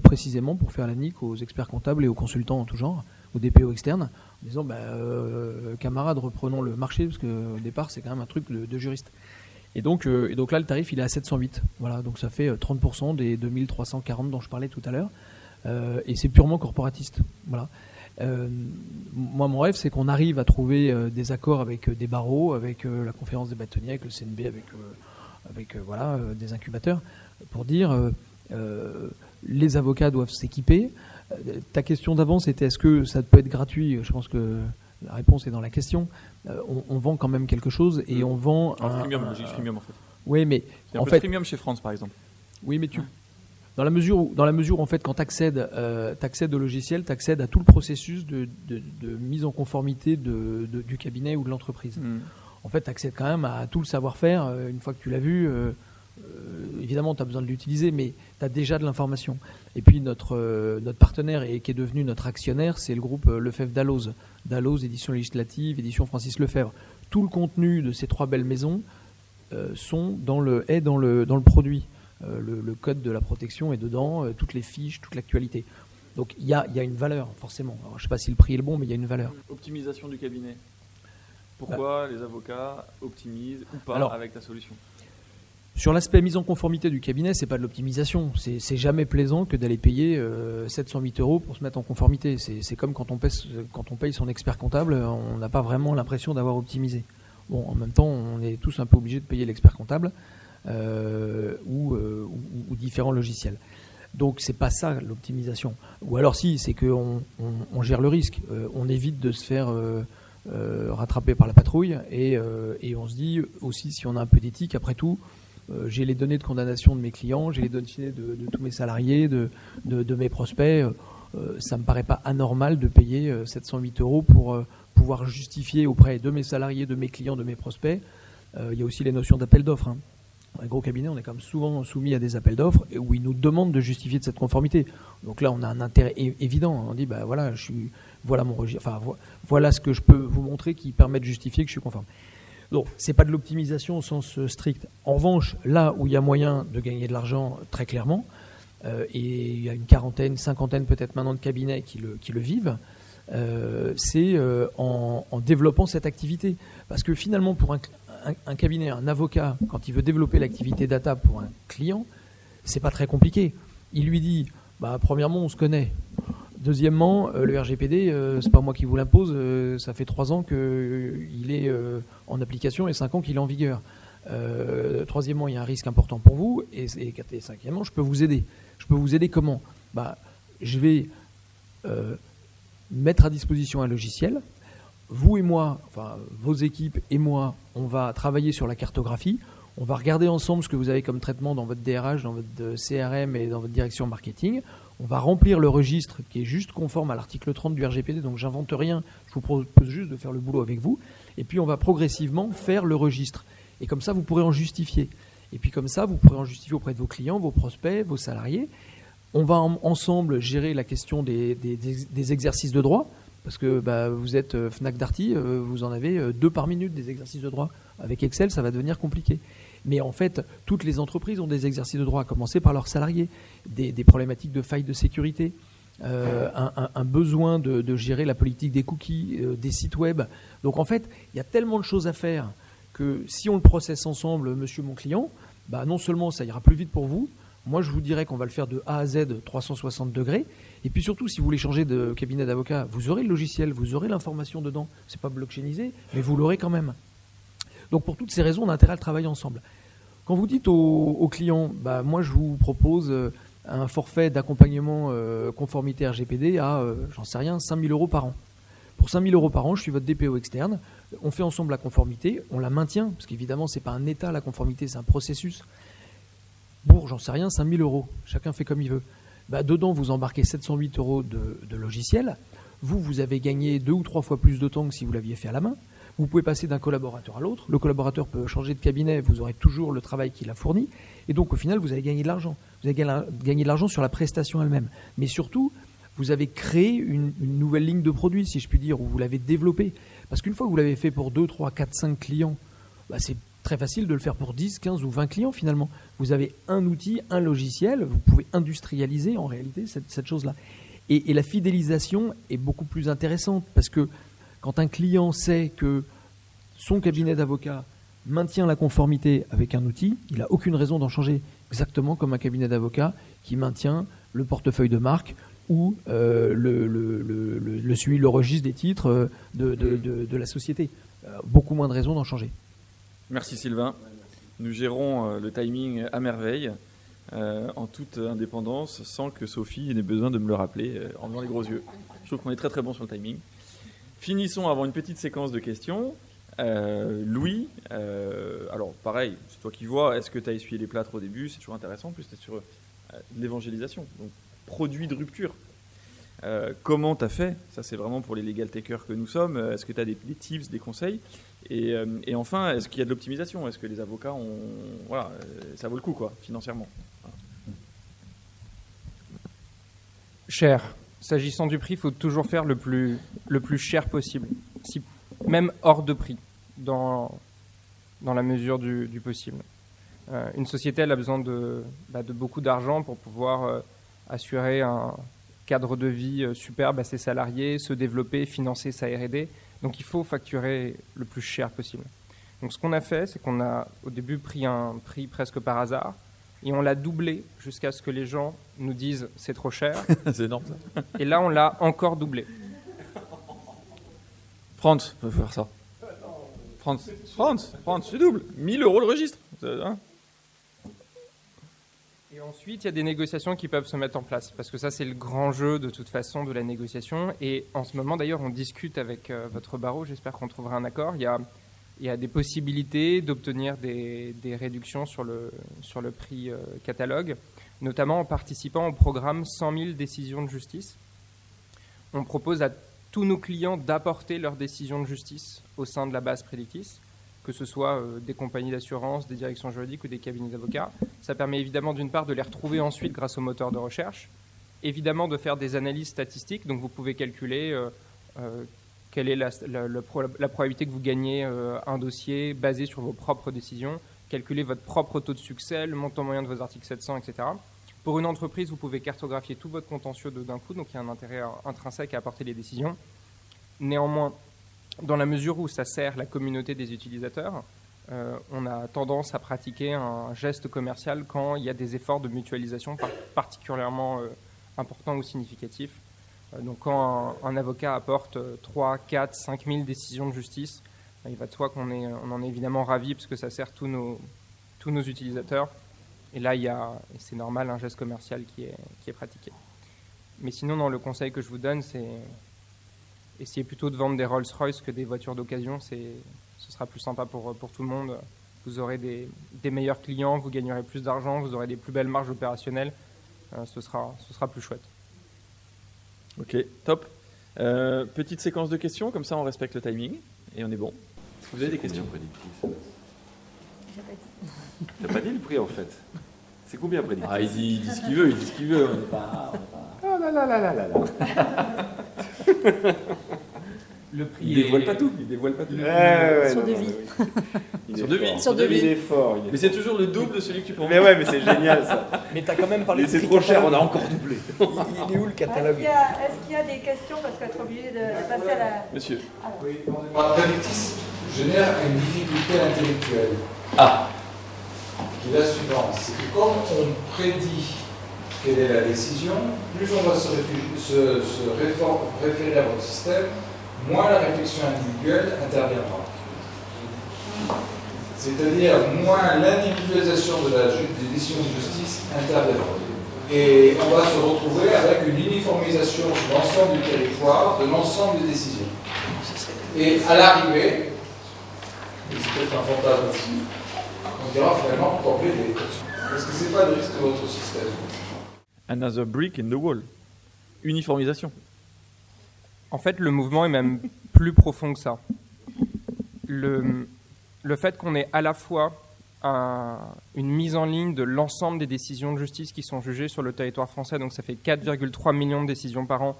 précisément pour faire la nique aux experts comptables et aux consultants en tout genre, aux DPO externes, en disant camarades, reprenons le marché, parce qu'au départ c'est quand même un truc de juriste. Et donc là, le tarif il est à 708. Voilà, donc ça fait 30% des 2340 dont je parlais tout à l'heure, et c'est purement corporatiste. Voilà. Moi, mon rêve, c'est qu'on arrive à trouver des accords avec des barreaux, avec la conférence des bâtonniers, avec le CNB, avec des incubateurs, pour dire les avocats doivent s'équiper. Ta question d'avant, c'était est-ce que ça peut être gratuit ? Je pense que la réponse est dans la question. On vend quand même quelque chose, et on vend freemium, logique freemium en fait. Oui, mais il y a un peu de freemium chez France, par exemple. Oui, mais dans la mesure où en fait, quand tu accèdes au logiciel, tu accèdes à tout le processus de mise en conformité du cabinet ou de l'entreprise. En fait, tu accèdes quand même à tout le savoir-faire. Une fois que tu l'as vu, évidemment, tu as besoin de l'utiliser, mais tu as déjà de l'information. Et puis, notre partenaire, et qui est devenu notre actionnaire, c'est le groupe Lefebvre Dalloz. Dalloz, édition législative, édition Francis Lefebvre. Tout le contenu de ces 3 belles maisons est dans le produit. Le code de la protection est dedans, toutes les fiches, toute l'actualité. Donc il y a une valeur, forcément. Alors, je ne sais pas si le prix est le bon, mais il y a une valeur. Optimisation du cabinet. Pourquoi les avocats optimisent ou pas avec ta solution ? Sur l'aspect mise en conformité du cabinet, c'est pas de l'optimisation. C'est jamais plaisant que d'aller payer 708 € pour se mettre en conformité. C'est comme quand on paye son expert comptable, on n'a pas vraiment l'impression d'avoir optimisé. Bon, en même temps, on est tous un peu obligés de payer l'expert comptable. Ou différents logiciels. Donc c'est pas ça l'optimisation. Ou alors si, c'est qu'on gère le risque. On évite de se faire rattraper par la patrouille, et on se dit aussi, si on a un peu d'éthique, après tout, j'ai les données de condamnation de mes clients, j'ai les données de tous mes salariés, de mes prospects. Ça me paraît pas anormal de payer 708 € pour pouvoir justifier auprès de mes salariés, de mes clients, de mes prospects. Il y a aussi les notions d'appel d'offres. Un gros cabinet, on est quand même souvent soumis à des appels d'offres où ils nous demandent de justifier de cette conformité. Donc là, on a un intérêt évident. On dit, voilà ce que je peux vous montrer qui permet de justifier que je suis conforme. Donc, c'est pas de l'optimisation au sens strict. En revanche, là où il y a moyen de gagner de l'argent, très clairement, et il y a une quarantaine, cinquantaine peut-être maintenant de cabinets qui le vivent, c'est en développant cette activité. Parce que finalement, pour un cabinet, un avocat, quand il veut développer l'activité data pour un client, c'est pas très compliqué. Il lui dit, premièrement, on se connaît. Deuxièmement, le RGPD, c'est pas moi qui vous l'impose, ça fait 3 ans qu'il est en application et 5 ans qu'il est en vigueur. Troisièmement, il y a un risque important pour vous, et cinquièmement, je peux vous aider. Je peux vous aider comment ? Je vais mettre à disposition un logiciel. Vous et moi, vos équipes et moi, on va travailler sur la cartographie. On va regarder ensemble ce que vous avez comme traitement dans votre DRH, dans votre CRM et dans votre direction marketing. On va remplir le registre qui est juste conforme à l'article 30 du RGPD, donc j'invente rien, je vous propose juste de faire le boulot avec vous. Et puis on va progressivement faire le registre. Et comme ça, vous pourrez en justifier. Et puis comme ça, vous pourrez en justifier auprès de vos clients, vos prospects, vos salariés. On va ensemble gérer la question des exercices de droit. Parce que vous êtes Fnac Darty, vous en avez 2 par minute des exercices de droit. Avec Excel, ça va devenir compliqué. Mais en fait, toutes les entreprises ont des exercices de droit, à commencer par leurs salariés, des problématiques de failles de sécurité, un besoin de gérer la politique des cookies, des sites web. Donc en fait, il y a tellement de choses à faire que si on le processe ensemble, monsieur mon client, bah non seulement ça ira plus vite pour vous, moi je vous dirais qu'on va le faire de A à Z 360 degrés, et puis surtout si vous voulez changer de cabinet d'avocat, vous aurez le logiciel, vous aurez l'information dedans, c'est pas blockchainisé, mais vous l'aurez quand même. Donc pour toutes ces raisons, on a intérêt à le travailler ensemble. Quand vous dites aux clients, bah moi je vous propose un forfait d'accompagnement conformité RGPD à, j'en sais rien, 5 000 € par an. Pour 5 000 € par an, je suis votre DPO externe, on fait ensemble la conformité, on la maintient, parce qu'évidemment, ce n'est pas un état la conformité, c'est un processus. Pour, j'en sais rien, 5 000 €, chacun fait comme il veut. Bah, dedans, vous embarquez 708 € de logiciel, vous avez gagné 2 ou 3 fois plus de temps que si vous l'aviez fait à la main. Vous pouvez passer d'un collaborateur à l'autre, le collaborateur peut changer de cabinet, vous aurez toujours le travail qu'il a fourni, et donc au final, vous allez gagner de l'argent. Vous allez gagner de l'argent sur la prestation elle-même. Mais surtout, vous avez créé une nouvelle ligne de produits, si je puis dire, ou vous l'avez développée. Parce qu'une fois que vous l'avez fait pour 2, 3, 4, 5 clients, bah c'est très facile de le faire pour 10, 15 ou 20 clients finalement. Vous avez un outil, un logiciel, vous pouvez industrialiser en réalité cette chose-là. Et la fidélisation est beaucoup plus intéressante parce que quand un client sait que son cabinet d'avocat maintient la conformité avec un outil, il n'a aucune raison d'en changer. Exactement comme un cabinet d'avocat qui maintient le portefeuille de marque ou le registre des titres de la société. Beaucoup moins de raisons d'en changer. Merci Sylvain. Nous gérons le timing à merveille, en toute indépendance, sans que Sophie n'ait besoin de me le rappeler en faisant les gros yeux. Je trouve qu'on est très très bon sur le timing. Finissons avant une petite séquence de questions. Louis, alors pareil, c'est toi qui vois, est-ce que tu as essuyé les plâtres au début? C'est toujours intéressant, en plus tu es sur l'évangélisation, donc produit de rupture. Comment tu as fait? Ça c'est vraiment pour les legal takers que nous sommes. Est-ce que tu as des tips, des conseils? Et enfin, est-ce qu'il y a de l'optimisation? Est-ce que les avocats ont... Voilà, ça vaut le coup, quoi, financièrement. Voilà. Cher. S'agissant du prix, il faut toujours faire le plus cher possible, même hors de prix, dans la mesure du possible. Une société, elle a besoin de beaucoup d'argent pour pouvoir assurer un cadre de vie superbe à ses salariés, se développer, financer sa R&D. Donc il faut facturer le plus cher possible. Donc ce qu'on a fait, c'est qu'on a au début pris un prix presque par hasard, et on l'a doublé jusqu'à ce que les gens nous disent c'est trop cher. C'est énorme ça. Et là, on l'a encore doublé. Franz peut faire ça. Franz, tu doubles. 1 000 € le registre. Hein? Et ensuite, il y a des négociations qui peuvent se mettre en place, parce que ça, c'est le grand jeu de toute façon de la négociation. Et en ce moment, d'ailleurs, on discute avec votre barreau. J'espère qu'on trouvera un accord. Il y a des possibilités d'obtenir des réductions sur le prix catalogue, notamment en participant au programme 100 000 décisions de justice. On propose à tous nos clients d'apporter leurs décisions de justice au sein de la base Predictis, que ce soit des compagnies d'assurance, des directions juridiques ou des cabinets d'avocats. Ça permet évidemment d'une part de les retrouver ensuite grâce au moteur de recherche, évidemment de faire des analyses statistiques, donc vous pouvez calculer quelle est la probabilité que vous gagnez un dossier basé sur vos propres décisions, calculer votre propre taux de succès, le montant moyen de vos articles 700, etc. Pour une entreprise, vous pouvez cartographier tout votre contentieux d'un coup, donc il y a un intérêt intrinsèque à apporter les décisions. Néanmoins, dans la mesure où ça sert la communauté des utilisateurs, on a tendance à pratiquer un geste commercial quand il y a des efforts de mutualisation particulièrement importants ou significatifs. Donc quand un avocat apporte 3, 4, 5 000 décisions de justice, il va de soi qu'on en est évidemment ravis parce que ça sert tous nos utilisateurs. Et là, il y a, et c'est normal, un geste commercial qui est pratiqué. Mais sinon, le conseil que je vous donne, c'est essayer plutôt de vendre des Rolls-Royce que des voitures d'occasion. Ce sera plus sympa pour tout le monde. Vous aurez des meilleurs clients, vous gagnerez plus d'argent, vous aurez des plus belles marges opérationnelles. Ce sera plus chouette. Ok, top. Petite séquence de questions, comme ça on respecte le timing et on est bon. Est-ce que vous avez des questions? T'as pas dit le prix en fait. C'est combien Predictis? Ah, il dit ce qu'il veut, on n'est pas... Ah là là là là là là. Le prix il dévoile pas tout. Sur devis. Sur devis. Il est fort. Mais c'est toujours le double de celui que tu prends. Mais ouais, mais c'est génial ça. Mais t'as quand même parlé de c'est trop cher, on a encore doublé. Il est où le catalogue? Est-ce qu'il y a des questions? Parce qu'on va être obligé de passer à la... Monsieur. Oui, dans Predictis, génère une difficulté intellectuelle. Ah. Qui est la suivante, c'est que quand on prédit quelle est la décision, plus on va se référer à votre système, moins la réflexion individuelle interviendra. C'est-à-dire moins l'individualisation de la décision de justice interviendra. Et on va se retrouver avec une uniformisation sur l'ensemble du territoire, de l'ensemble des décisions. Et à l'arrivée, et c'est peut-être un fantasme aussi, on dira finalement compléter. Est-ce que ce n'est pas le risque de votre système? Another brick in the wall. Uniformisation. En fait, le mouvement est même plus profond que ça. Le fait qu'on ait à la fois une mise en ligne de l'ensemble des décisions de justice qui sont jugées sur le territoire français, donc ça fait 4,3 millions de décisions par an,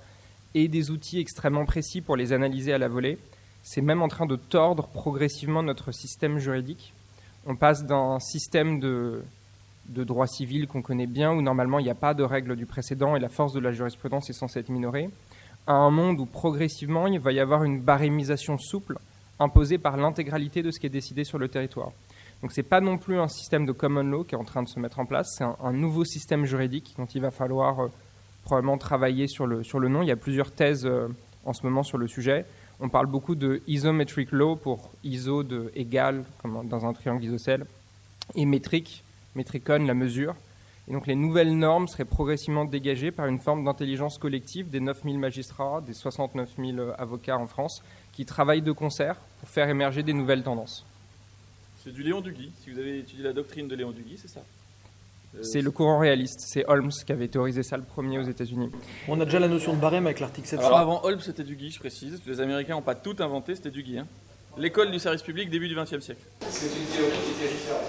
et des outils extrêmement précis pour les analyser à la volée, c'est même en train de tordre progressivement notre système juridique. On passe d'un système de droit civil qu'on connaît bien, où normalement il n'y a pas de règles du précédent et la force de la jurisprudence est censée être minorée, à un monde où progressivement il va y avoir une barémisation souple imposée par l'intégralité de ce qui est décidé sur le territoire. Donc ce n'est pas non plus un système de common law qui est en train de se mettre en place, c'est un nouveau système juridique dont il va falloir probablement travailler sur le nom. Il y a plusieurs thèses en ce moment sur le sujet. On parle beaucoup de isometric law pour iso de égal, comme dans un triangle isocèle, et métrique, métricon, la mesure. Et donc les nouvelles normes seraient progressivement dégagées par une forme d'intelligence collective des 9000 magistrats, des 69 000 avocats en France, qui travaillent de concert pour faire émerger des nouvelles tendances. C'est du Léon Duguy. Si vous avez étudié la doctrine de Léon Duguy, c'est ça. C'est le courant réaliste. C'est Holmes qui avait théorisé ça le premier aux États-Unis. On a déjà la notion de barème avec l'article 700. Alors avant Holmes, c'était Duguy, je précise. Les Américains n'ont pas tout inventé, c'était Duguy. Hein. L'école du service public, début du XXe siècle. C'est une théorie qui est terrifiante.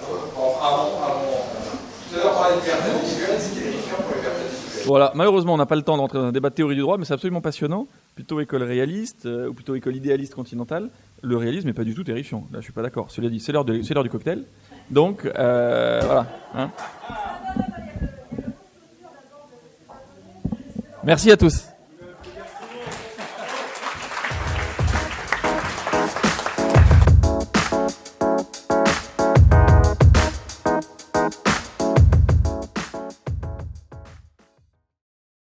Tout à l'heure, on parlait de liberté individuelle, c'est terrifiant pour les libertés individuelles. Voilà, malheureusement, on n'a pas le temps d'entrer dans un débat de théorie du droit, mais c'est absolument passionnant. Plutôt école réaliste, ou plutôt école idéaliste continentale. Le réalisme n'est pas du tout terrifiant. Là, je suis pas d'accord. Cela dit, c'est l'heure du cocktail. Donc, voilà. Hein. Merci à tous.